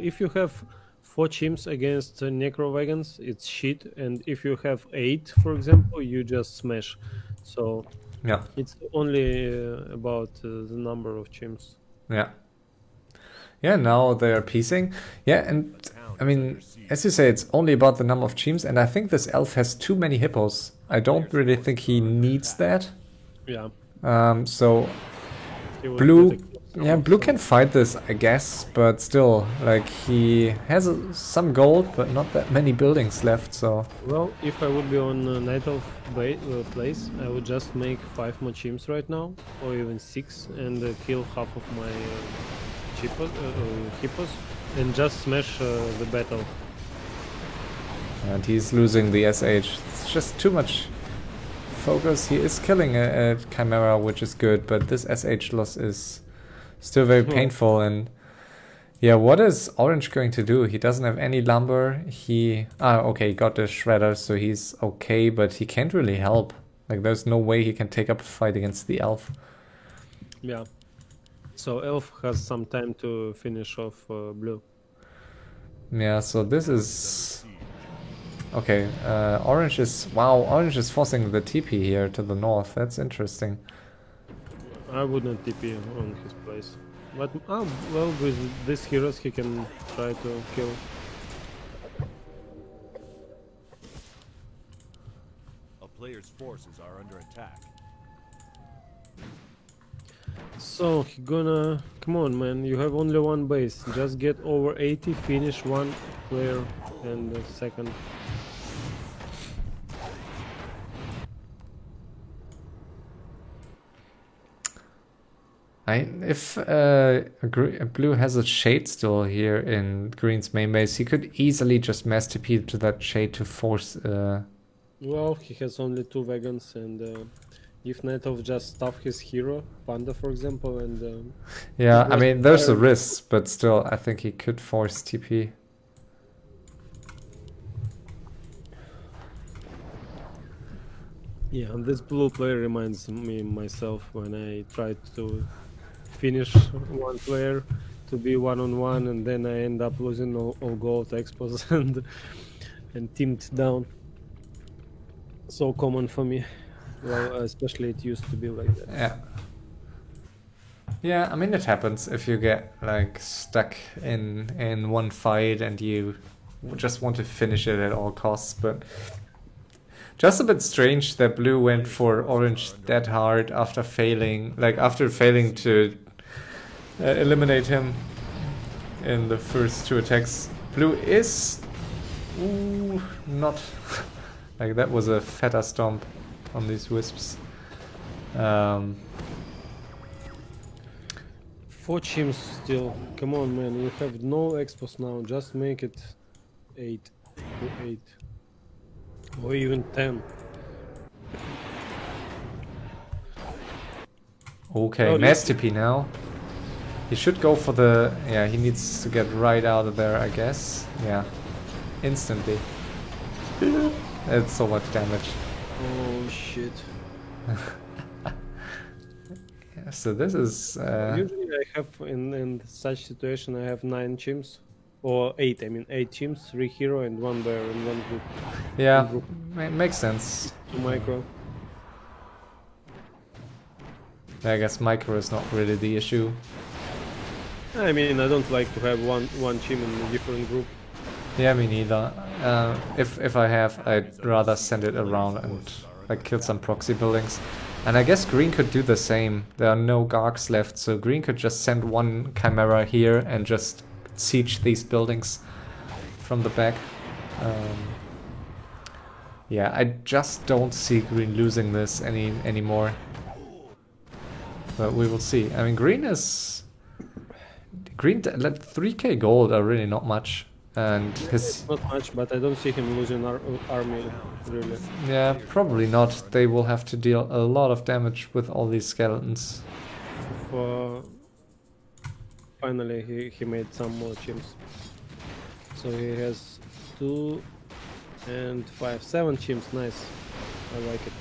Speaker 2: If you have 4 chimps against necro wagons, it's shit, and if you have 8, for example, you just smash. So
Speaker 1: Yeah.
Speaker 2: it's only about the number of chimps.
Speaker 1: Yeah. Yeah, now they're piecing. Yeah, and I mean, as you say, it's only about the number of chimps, and I think this elf has too many hippos. I don't really think he needs that.
Speaker 2: Yeah.
Speaker 1: So
Speaker 2: he will
Speaker 1: blue,
Speaker 2: get a-
Speaker 1: yeah, blue can fight this, I guess, but still, like he has some gold, but not that many buildings left. So
Speaker 2: Well, if I would be on Night of place, I would just make 5 more chimps right now, or even 6, and kill half of my hippos, and just smash the battle.
Speaker 1: and he's losing the SH. It's just too much focus. He is killing a Chimera, which is good, but this SH loss is still very painful. And yeah, what is Orange going to do? He doesn't have any lumber. Okay, he got the shredder, so he's okay, but he can't really help. Like there's no way he can take up a fight against the elf.
Speaker 2: Yeah. So elf has some time to finish off blue.
Speaker 1: Yeah, so this is okay. Orange is forcing the TP here to the north. That's interesting.
Speaker 2: I wouldn't TP on his place. But well, with these heroes he can try to kill.
Speaker 3: A player's forces are under attack.
Speaker 2: So he gonna come on, man. You have only one base. Just get over 80, finish one player and second.
Speaker 1: If blue has a shade still here in green's main base, he could easily just mass TP to that shade to force.
Speaker 2: Well, he has only 2 wagons, and if Netov just stuff his hero, Panda for example, and
Speaker 1: Yeah, I mean there's a risk, but still, I think he could force TP.
Speaker 2: yeah, and this blue player reminds me myself when I tried to finish one player to be 1-on-1, and then I end up losing all gold expos and teamed down. So common for me. Well, especially it used to be like that.
Speaker 1: Yeah. Yeah, I mean it happens if you get like stuck in one fight and you just want to finish it at all costs, but just a bit strange that blue went for orange that hard after failing to eliminate him in the first 2 attacks. Blue is not like that was a feta stomp on these wisps.
Speaker 2: 4 chimps still. Come on, man. You have no expos now. Just make it 8 to 8. Or even 10.
Speaker 1: Okay,
Speaker 2: Oh,
Speaker 1: Mass TP now. He should go for the... Yeah, he needs to get right out of there, I guess. Yeah. Instantly. It's so much damage.
Speaker 2: Oh, shit.
Speaker 1: Yeah, so this is...
Speaker 2: Usually I have, in such situation, I have 9 chimps. Or 8, I mean 8 chimps, 3 hero and 1 bear in 1 group.
Speaker 1: yeah, makes sense.
Speaker 2: 2 micro.
Speaker 1: I guess micro is not really the issue.
Speaker 2: I mean, I don't like to have one chim in a different group.
Speaker 1: Yeah, me neither. If I have, I'd rather send it around and like kill some proxy buildings. And I guess green could do the same. There are no Gargs left, so green could just send one Chimera here and just siege these buildings from the back. Yeah, I just don't see green losing this anymore. But we will see. I mean, green is... Green, like 3k gold are really not much. And his...
Speaker 2: Not much, but I don't see him losing army, really.
Speaker 1: Yeah, probably not. They will have to deal a lot of damage with all these skeletons.
Speaker 2: Finally, he made some more chimps. So he has 2 and 5, 7 chimps, nice. I like it.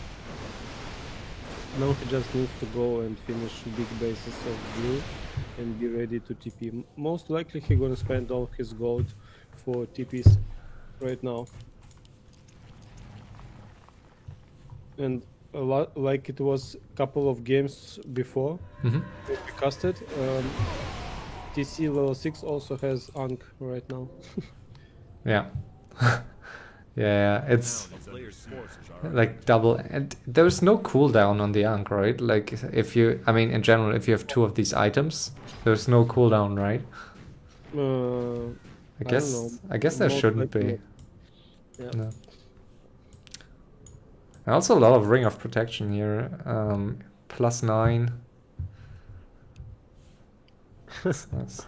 Speaker 2: Now he just needs to go and finish big bases of blue and be ready to TP. Most likely he's gonna spend all his gold for TPs right now. And a lot, like it was a couple of games before when we casted, TC level 6 also has Ankh right now.
Speaker 1: Yeah. Yeah, it's
Speaker 3: A player's forces are
Speaker 1: like double, and there's no cooldown on the Ankh, right? Like if you, I mean, in general, if you have 2 of these items, there's no cooldown, right? I guess,
Speaker 2: don't know.
Speaker 1: I guess there
Speaker 2: Most
Speaker 1: shouldn't
Speaker 2: likely
Speaker 1: be.
Speaker 2: Yeah.
Speaker 1: No. And also a lot of Ring of Protection here. +9. That's nice.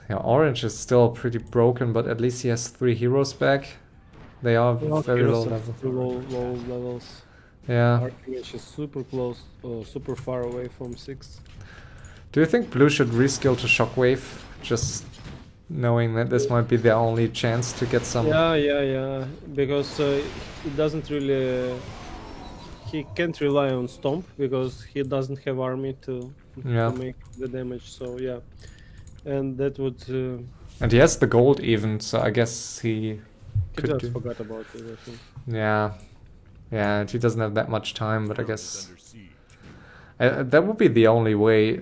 Speaker 1: Yeah, orange is still pretty broken, but at least he has 3 heroes back. They are very low level.
Speaker 2: Low levels.
Speaker 1: Yeah.
Speaker 2: Archmage is super close, super far away from 6.
Speaker 1: Do you think blue should reskill to Shockwave? Just knowing that this might be their only chance to get some...
Speaker 2: Yeah. Because it doesn't really... he can't rely on Stomp because he doesn't have army to make the damage, so yeah. And that would...
Speaker 1: and he has the gold even, so I guess he could
Speaker 2: just forgot about it, I think.
Speaker 1: Yeah. Yeah, and he doesn't have that much time, but I guess... that would be the only way,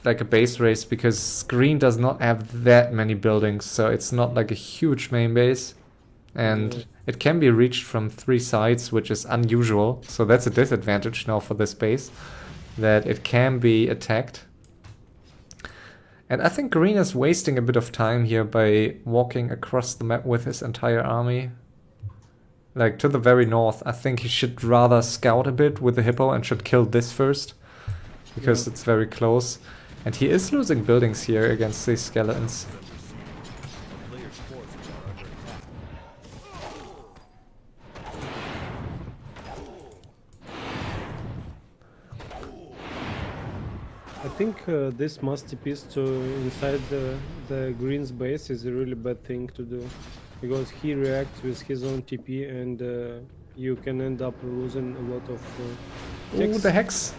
Speaker 1: like a base race, because green does not have that many buildings, so it's not like a huge main base. And it can be reached from 3 sides, which is unusual, so that's a disadvantage now for this base, that it can be attacked. And I think green is wasting a bit of time here by walking across the map with his entire army. Like to the very north. I think he should rather scout a bit with the hippo and should kill this first. Because it's very close. And he is losing buildings here against these skeletons.
Speaker 2: I think this must piece to inside the green's base is a really bad thing to do, because he reacts with his own TP and you can end up losing a lot of
Speaker 1: Ooh, the hex!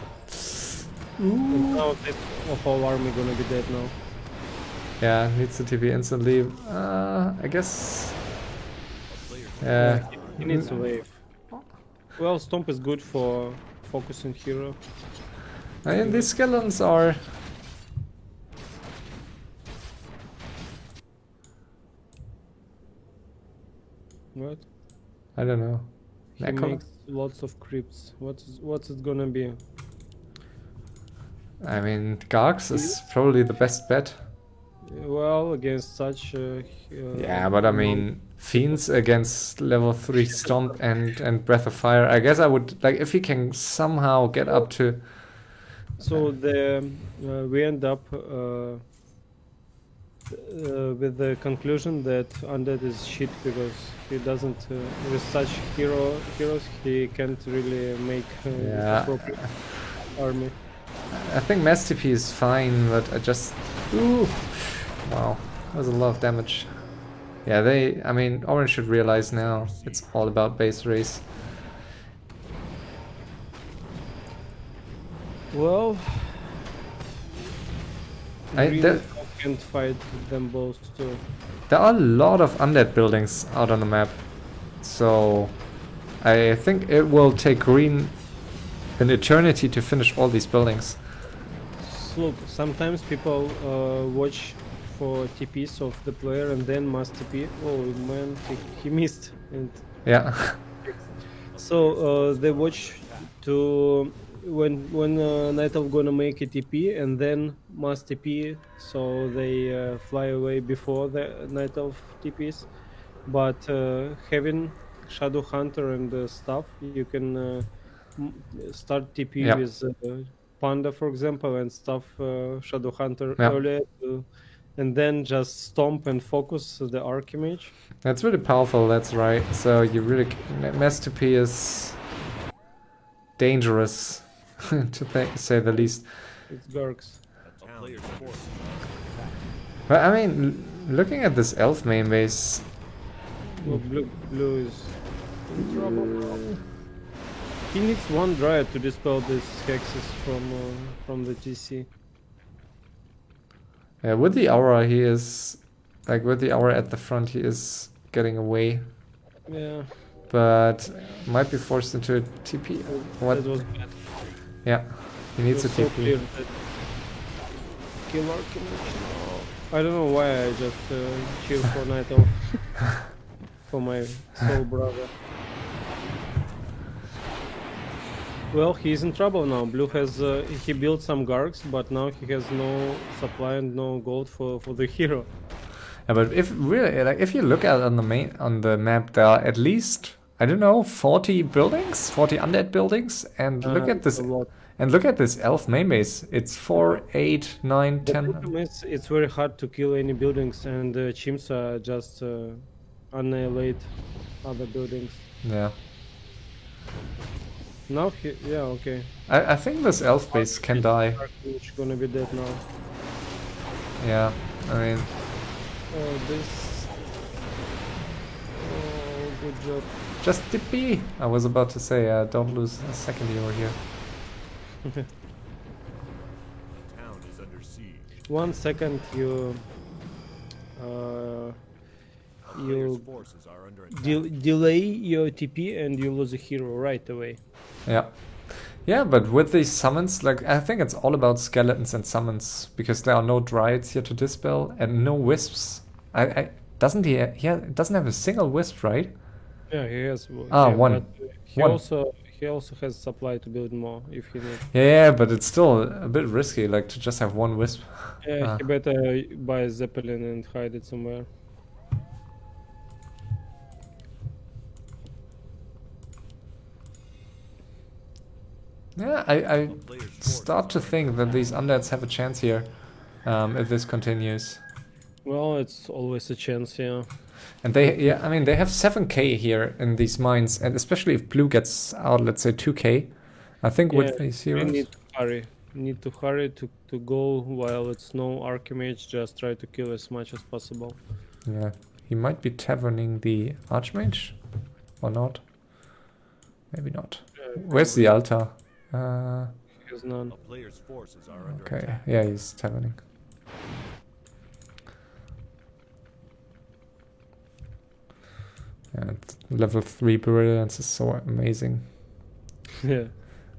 Speaker 2: And now the whole army gonna be dead now.
Speaker 1: Yeah, needs the TP instantly. I guess...
Speaker 2: He needs a wave. Well, Stomp is good for focusing hero.
Speaker 1: I mean, these skeletons are...
Speaker 2: What?
Speaker 1: I don't know.
Speaker 2: He makes lots of crypts. What's it gonna be?
Speaker 1: I mean, Gargs is probably the best bet.
Speaker 2: Well, against such...
Speaker 1: yeah, but I mean, Fiends against level 3 Stomp and Breath of Fire. I guess I would, like, if he can somehow get up to
Speaker 2: So we end up with the conclusion that Undead is shit because he doesn't, with such heroes, he can't really make
Speaker 1: Yeah.
Speaker 2: appropriate army.
Speaker 1: I think Mass TP is fine, but I just... Ooh! Wow, that was a lot of damage. Yeah, I mean, Orange should realize now it's all about base race.
Speaker 2: Well,
Speaker 1: I-
Speaker 2: Green
Speaker 1: there-
Speaker 2: can't fight them both too.
Speaker 1: There are a lot of undead buildings out on the map, so I think it will take Green an eternity to finish all these buildings.
Speaker 2: Look, sometimes people watch for TPs of the player and then must TP. Oh man, he missed. And
Speaker 1: Yeah.
Speaker 2: so they watch to when Night Elf gonna make a TP and then must TP, so they fly away before the Night Elf TPs. But having Shadow Hunter and stuff, you can start TP
Speaker 1: Yeah.
Speaker 2: with Panda, for example, and stuff Shadow Hunter
Speaker 1: Yeah.
Speaker 2: earlier, and then just stomp and focus the Archimage.
Speaker 1: That's really powerful, that's right. So you really... Mass TP is dangerous, to say the least.
Speaker 2: It's Gargs.
Speaker 3: A player's forces are
Speaker 1: But I mean, looking at this elf main base,
Speaker 2: Well, blue is in trouble. He needs one Dryad to dispel these hexes from the TC.
Speaker 1: with the aura he is... Like, with the aura at the front he is getting away.
Speaker 2: Yeah,
Speaker 1: But might be forced into a TP. What?
Speaker 2: that was bad.
Speaker 1: Yeah, he
Speaker 2: It
Speaker 1: needs a
Speaker 2: was so clear
Speaker 1: TP.
Speaker 2: that kill Archimage. I don't know why I just cheer for Night Elf. For my soul brother. Well, he's in trouble now. Blue has he built some Gargs, but now he has no supply and no gold for the hero.
Speaker 1: Yeah, but if really, like, if you look at on the map, there are at least, I don't know, 40 buildings, 40 undead buildings, and look at this,
Speaker 2: A lot.
Speaker 1: and look at this elf main base. It's 4, 8, 9,
Speaker 2: The
Speaker 1: 10.
Speaker 2: problem is it's very hard to kill any buildings, and chimps just annihilate other buildings.
Speaker 1: Yeah,
Speaker 2: Now yeah, okay.
Speaker 1: I think this elf base can die.
Speaker 2: Archimage gonna be dead now.
Speaker 1: Yeah, I mean,
Speaker 2: Oh, this. Oh, good job.
Speaker 1: just TP. I was about to say, don't lose a second hero here.
Speaker 3: The town is under siege.
Speaker 2: 1 second you
Speaker 3: A player's
Speaker 2: you
Speaker 3: forces are under attack.
Speaker 2: delay your TP and you lose a hero right away.
Speaker 1: Yeah. Yeah, but with these summons, like, I think it's all about skeletons and summons, because there are no dryads here to dispel and no wisps. Doesn't he doesn't have a single wisp, right?
Speaker 2: Yeah, he has.
Speaker 1: Ah,
Speaker 2: yeah,
Speaker 1: one.
Speaker 2: but he
Speaker 1: One.
Speaker 2: also has supply to build more if he needs.
Speaker 1: Yeah, but it's still a bit risky, like, to just have one wisp.
Speaker 2: Yeah,
Speaker 1: Ah.
Speaker 2: he better buy a Zeppelin and hide it somewhere.
Speaker 1: Yeah, I
Speaker 3: A player's forces
Speaker 1: start to
Speaker 3: are
Speaker 1: think that these undeads have a chance here, if this continues.
Speaker 2: Well, it's always a chance, yeah.
Speaker 1: And yeah, I mean, they have 7k here in these mines, and especially if blue gets out, let's say 2k, I think with
Speaker 2: Yeah,
Speaker 1: these
Speaker 2: we
Speaker 1: heroes.
Speaker 2: need to hurry. Need to hurry to go while it's no Archimage. Just try to kill as much as possible.
Speaker 1: Yeah, he might be taverning the Archmage, or not. Maybe not. Where's the altar?
Speaker 2: There's none.
Speaker 3: A player's forces are under
Speaker 1: Okay,
Speaker 3: attack.
Speaker 1: yeah, he's taverning. And level 3 brilliance is so amazing.
Speaker 2: Yeah.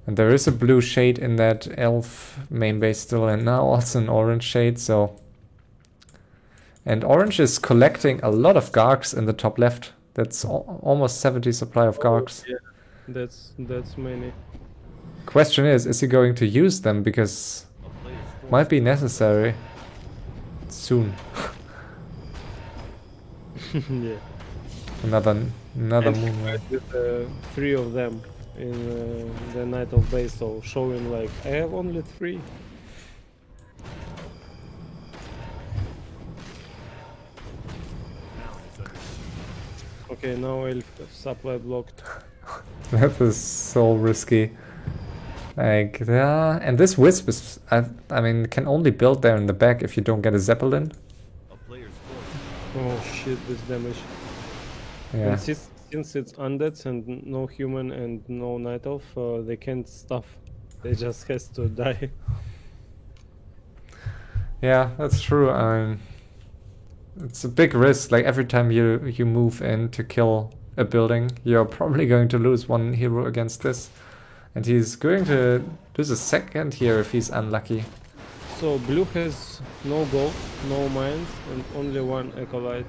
Speaker 1: And there is a blue shade in that elf main base still, and now also an orange shade, so... And orange is collecting a lot of Gargs in the top left. That's almost 70 supply of Gargs.
Speaker 2: Yeah, that's many.
Speaker 1: Question is he going to use them? Because
Speaker 3: A player's forces
Speaker 1: might be necessary soon.
Speaker 2: Yeah.
Speaker 1: Another
Speaker 2: And
Speaker 1: moon.
Speaker 2: with 3 of them. the Night of Base, so showing like I have only 3. Okay, now Elf supply blocked.
Speaker 1: That is so risky. Like, yeah, and this Wisp is, I mean, can only build there in the back if you don't get a Zeppelin.
Speaker 3: A player's force.
Speaker 2: Oh shit, this damage.
Speaker 1: Yeah.
Speaker 2: And since it's undeads and no human and no Night Elf, they can't stuff. They just has to die.
Speaker 1: Yeah, that's true. I mean, it's a big risk. Like every time you move in to kill a building, you're probably going to lose one hero against this. And he's going to lose a second here if he's unlucky.
Speaker 2: So blue has no gold, no mines, and only 1 acolyte.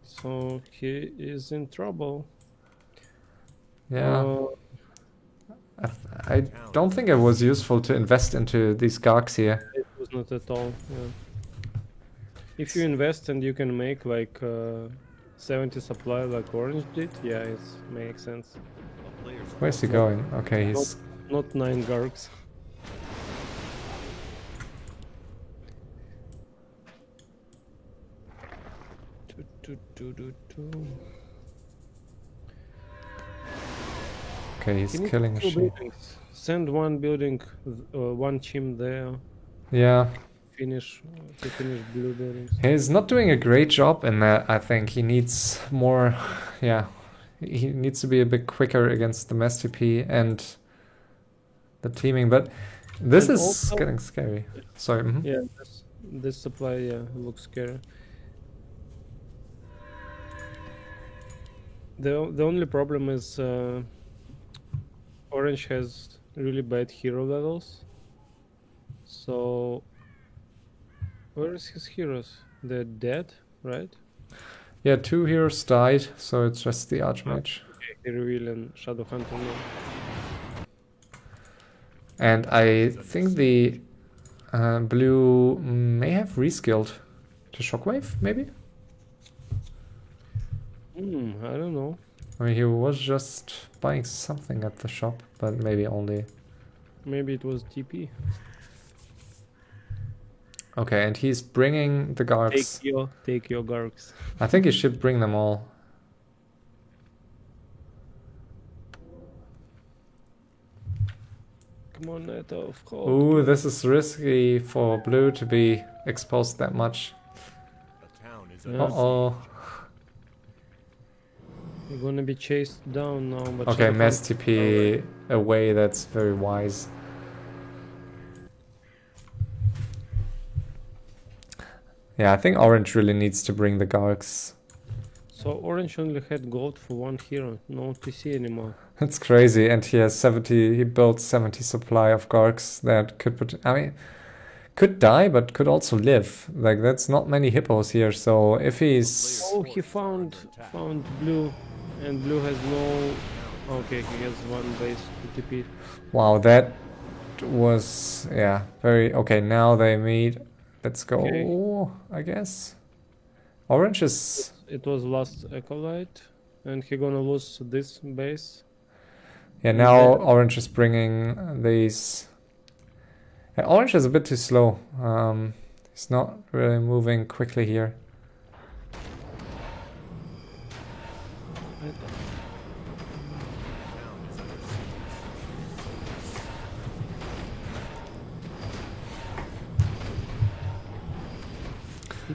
Speaker 2: So he is in trouble.
Speaker 1: Yeah. I don't think it was useful to invest into these Gargs here.
Speaker 2: It was not at all. Yeah. If you invest and you can make like 70 supply like Orange did, yeah, it makes sense.
Speaker 3: A player's
Speaker 1: Where's he going? Okay, he's...
Speaker 2: Not 9 Gargs.
Speaker 1: Okay, he's
Speaker 2: He needs
Speaker 1: killing a
Speaker 2: 2
Speaker 1: sheep.
Speaker 2: buildings. Send 1 building, 1 chim there.
Speaker 1: Yeah.
Speaker 2: Finish blue buildings.
Speaker 1: He's not doing a great job in that, I think. He needs more... Yeah. He needs to be a bit quicker against the Mass TP and the teaming, but this
Speaker 2: And
Speaker 1: is
Speaker 2: also-
Speaker 1: getting scary. Sorry. Mhm.
Speaker 2: Yeah, this supply, yeah, looks scary. The only problem is Orange has really bad hero levels. So where is his heroes? They're dead, right?
Speaker 1: Yeah, 2 heroes died, so it's just the Archmage.
Speaker 2: Okay, he reveal and Shadow Hunter now.
Speaker 1: And I think the blue may have reskilled to Shockwave, maybe?
Speaker 2: I don't know.
Speaker 1: I mean, he was just buying something at the shop, but maybe only...
Speaker 2: Maybe it was TP.
Speaker 1: Okay, and he's bringing the Gargs.
Speaker 2: Take your Gargs.
Speaker 1: I think he should bring them all.
Speaker 2: Come on, Night of Hope.
Speaker 1: Ooh, this is risky for blue to be exposed that much.
Speaker 3: a town is
Speaker 2: Yeah.
Speaker 1: Uh-oh.
Speaker 2: You're gonna be chased down now, but
Speaker 1: Okay,
Speaker 2: Shadow
Speaker 1: Mass
Speaker 2: Hunter-
Speaker 1: TP away, that's very wise. Yeah, I think Orange really needs to bring the Gargs.
Speaker 2: So Orange only had gold for 1 hero, no TC anymore.
Speaker 1: That's crazy, and he has 70, he built 70 supply of Gargs that could put, I mean, could die, but could also live. Like, that's not many hippos here, so if he's...
Speaker 2: Oh, he found blue, and blue has no. Okay, he has 1 base to TP.
Speaker 1: Wow, that was, yeah, very... Okay, now they meet. Let's go,
Speaker 2: Okay.
Speaker 1: I guess. Orange is...
Speaker 2: It was last acolyte, and he gonna lose this base.
Speaker 1: Yeah, now Orange is bringing these... Yeah, Orange is a bit too slow. He's not really moving quickly here.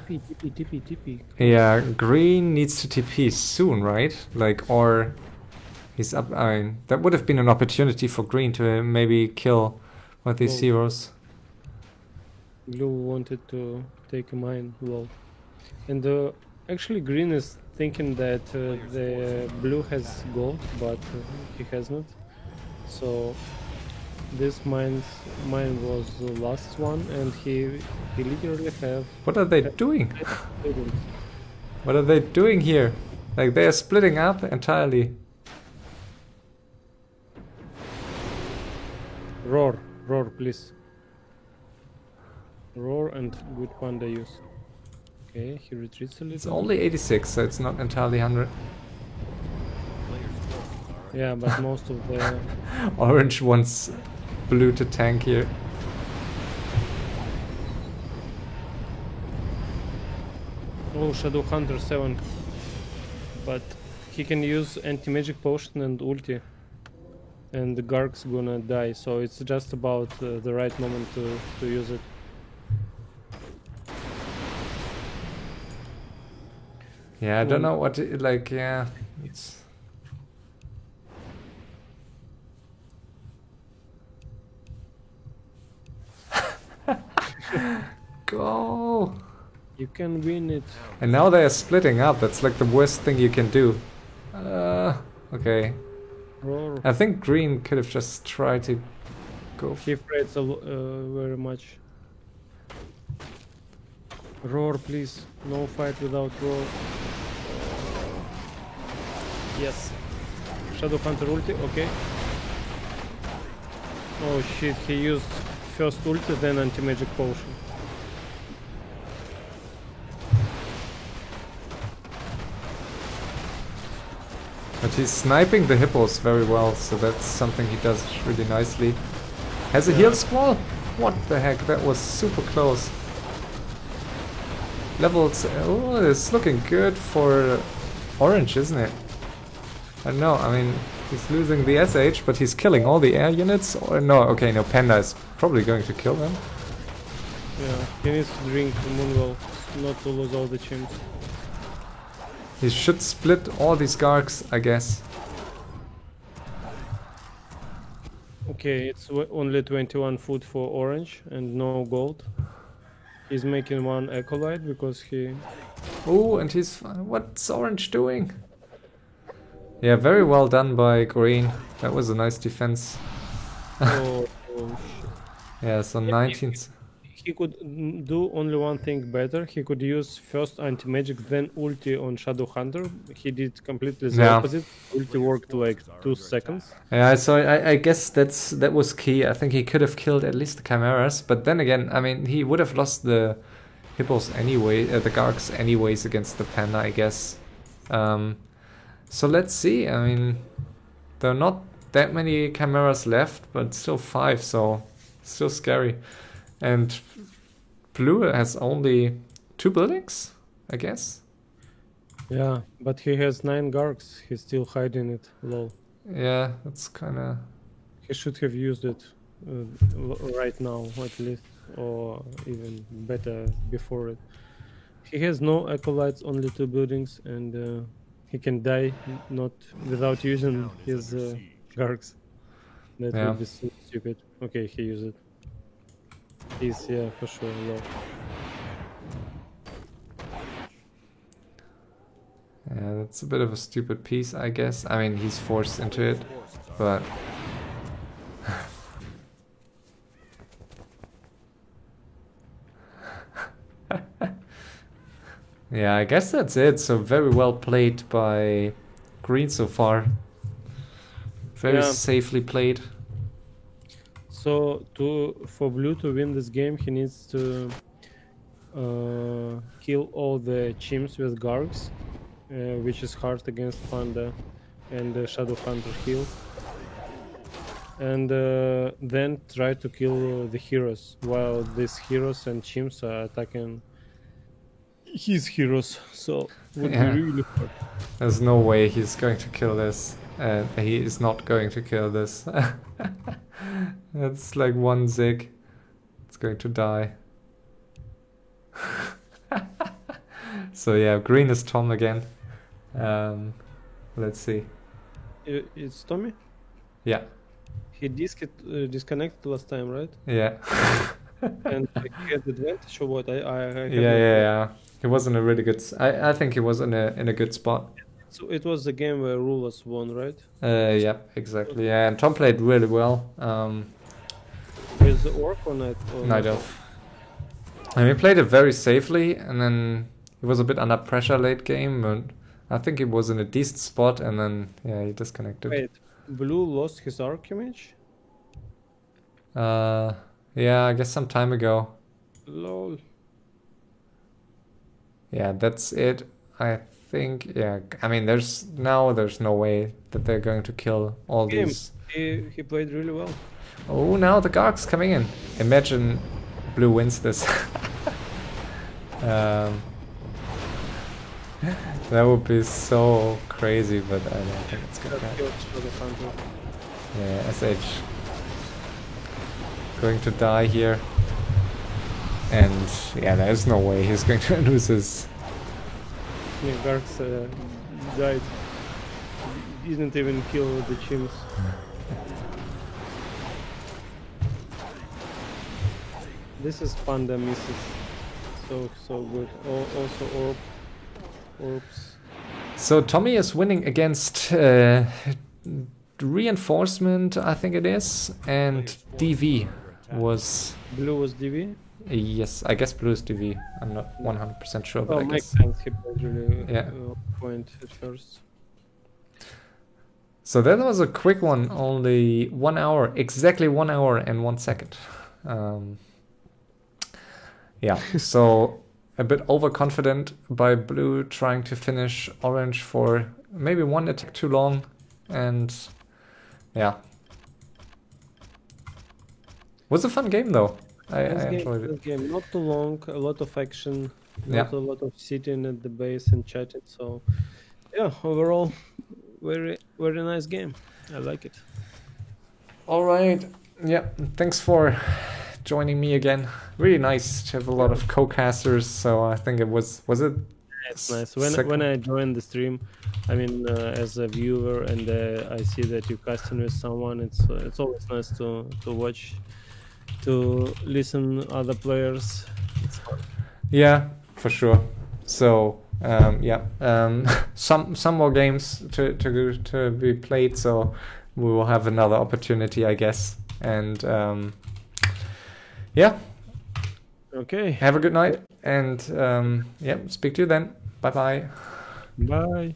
Speaker 2: TP.
Speaker 1: Yeah, green needs to TP soon, right? Like, or he's up. I mean, that would have been an opportunity for green to maybe kill one of these
Speaker 2: Well,
Speaker 1: heroes.
Speaker 2: Blue wanted to take a mine, lol. And actually green is thinking that the blue has gold, but he has not. So this mine was the last one, and he literally have
Speaker 1: What are they doing?
Speaker 2: buildings.
Speaker 1: What are they doing here? Like, they are splitting up entirely.
Speaker 2: Roar, please. Roar and good panda use. Okay, he retreats a little.
Speaker 1: It's only 86, so it's not entirely 100.
Speaker 3: player's forces are
Speaker 2: Yeah, but most of the
Speaker 1: Orange wants blue to tank here.
Speaker 2: Shadow Hunter 7, but he can use anti-magic potion and ulti, and the Garg's gonna die. So it's just about the right moment to use it.
Speaker 1: Yeah, I don't
Speaker 2: Well-
Speaker 1: know what like. Yeah, it's. Go!
Speaker 2: You can win it.
Speaker 1: And now they are splitting up. That's like the worst thing you can do. Okay.
Speaker 2: Roar.
Speaker 1: I think green could have just tried to go.
Speaker 2: He afraid very much. Roar, please. No fight without roar. Yes. Shadow Hunter ulti, okay. Oh shit, he used first ulti, then anti-magic potion.
Speaker 1: But he's sniping the hippos very well, so that's something he does really nicely. Has a heal squall? What the heck? That was super close. Levels. Oh, it's looking good for orange, isn't it? I don't know. I mean, he's losing the SH, but he's killing all the air units. Or no? Okay, no. Panda is probably going to kill them.
Speaker 2: Yeah, he needs to drink Moonwell, not to lose all the chimps.
Speaker 1: He should split all these Gargs, I guess.
Speaker 2: Okay, it's only 21 food for orange and no gold. He's making one acolyte because he...
Speaker 1: Oh, and he's... What's orange doing? Yeah, very well done by green. That was a nice defense.
Speaker 2: oh shit.
Speaker 1: Yeah, so 19th.
Speaker 2: He could do only one thing better. He could use first anti-magic, then ulti on Shadow Hunter. He did completely the
Speaker 1: Yeah.
Speaker 2: opposite. Ulti worked like 2 seconds.
Speaker 1: Yeah, so I guess that was key. I think he could have killed at least the chimeras, but then again, I mean, he would have lost the hippos anyway, the Gargs anyways against the panda, I guess. So let's see. I mean, there are not that many chimeras left, but still 5, so still scary. And blue has only 2 buildings, I guess.
Speaker 2: Yeah, but he has 9 Gargs. He's still hiding it. Lol.
Speaker 1: Yeah, that's kind of...
Speaker 2: He should have used it right now, at least, or even better before it. He has no acolytes, only 2 buildings, and he can die not without using his Gargs. That
Speaker 1: Yeah.
Speaker 2: would be so stupid. Okay, he used it. He's, yeah, for sure, low.
Speaker 1: Yeah, that's a bit of a stupid piece, I guess. I mean, he's forced into it, but... Yeah, I guess that's it. So very well played by green so far. Very
Speaker 2: Yeah.
Speaker 1: safely played.
Speaker 2: So for blue to win this game, he needs to kill all the chimps with Gargs, which is hard against Panda and the Shadow Hunter heal. And then try to kill the heroes, while these heroes and chimps are attacking his heroes. So would
Speaker 1: Yeah.
Speaker 2: be really hard.
Speaker 1: There's no way he's going to kill this. He is not going to kill this. That's like one zig. It's going to die. So yeah, green is Tom again. Let's see.
Speaker 2: It's Tommy?
Speaker 1: Yeah,
Speaker 2: He disconnected last time, right?
Speaker 1: yeah.
Speaker 2: And he had advantage or what? I have
Speaker 1: Yeah. He was in a really good. I think he was in a good spot.
Speaker 2: So it was the game where Rulers won, right?
Speaker 1: Yeah, exactly. Yeah, and Tom played really well.
Speaker 2: With the Orc or Night? Or
Speaker 1: Night Elf. And he played it very safely, and then he was a bit under pressure late game, and I think he was in a decent spot, and then yeah, he disconnected.
Speaker 2: Wait, Blue lost his Archimage?
Speaker 1: Yeah, I guess some time ago.
Speaker 2: Lol.
Speaker 1: Yeah, that's it. I think, yeah. I mean, there's no way that they're going to kill all
Speaker 2: Game.
Speaker 1: these.
Speaker 2: He played really well.
Speaker 1: Oh, now the Garg's coming in. Imagine blue wins this. That would be so crazy, but I don't think it's gonna
Speaker 2: That
Speaker 1: happen.
Speaker 2: kills for the Hunter.
Speaker 1: Yeah, SH going to die here. And yeah, there's no way he's going to lose his.
Speaker 2: Yeah, Garx died. Didn't even kill the chimps. This is Panda misses. So good. Also Orbs.
Speaker 1: So Tommy is winning against Reinforcement, I think it is, and DV was.
Speaker 2: Blue was DV.
Speaker 1: Yes, I guess blue is DV. I'm not 100% sure, but
Speaker 2: Oh,
Speaker 1: I
Speaker 2: makes
Speaker 1: guess.
Speaker 2: sense. He played really
Speaker 1: Yeah.
Speaker 2: point at first.
Speaker 1: So that was a quick one, only 1 hour, exactly 1 hour and 1 second. Yeah, so a bit overconfident by blue, trying to finish orange for maybe one attack too long, and yeah. Was a fun game though. I enjoyed it.
Speaker 2: This game, not too long, a lot of action,
Speaker 1: Yeah.
Speaker 2: not a lot of sitting at the base and chatting. So, yeah, overall, very nice game. I like it.
Speaker 1: All right. Yeah. Thanks for joining me again. Really nice to have a lot of co-casters. So I think it was it?
Speaker 2: It's nice. When I joined the stream, I mean, as a viewer, and I see that you're casting with someone, it's always nice to watch, to listen other players. It's fun.
Speaker 1: Yeah, for sure. So some more games to be played. So we will have another opportunity, I guess. And yeah.
Speaker 2: Okay.
Speaker 1: Have a good night, and yeah, speak to you then. Bye bye.
Speaker 2: Bye.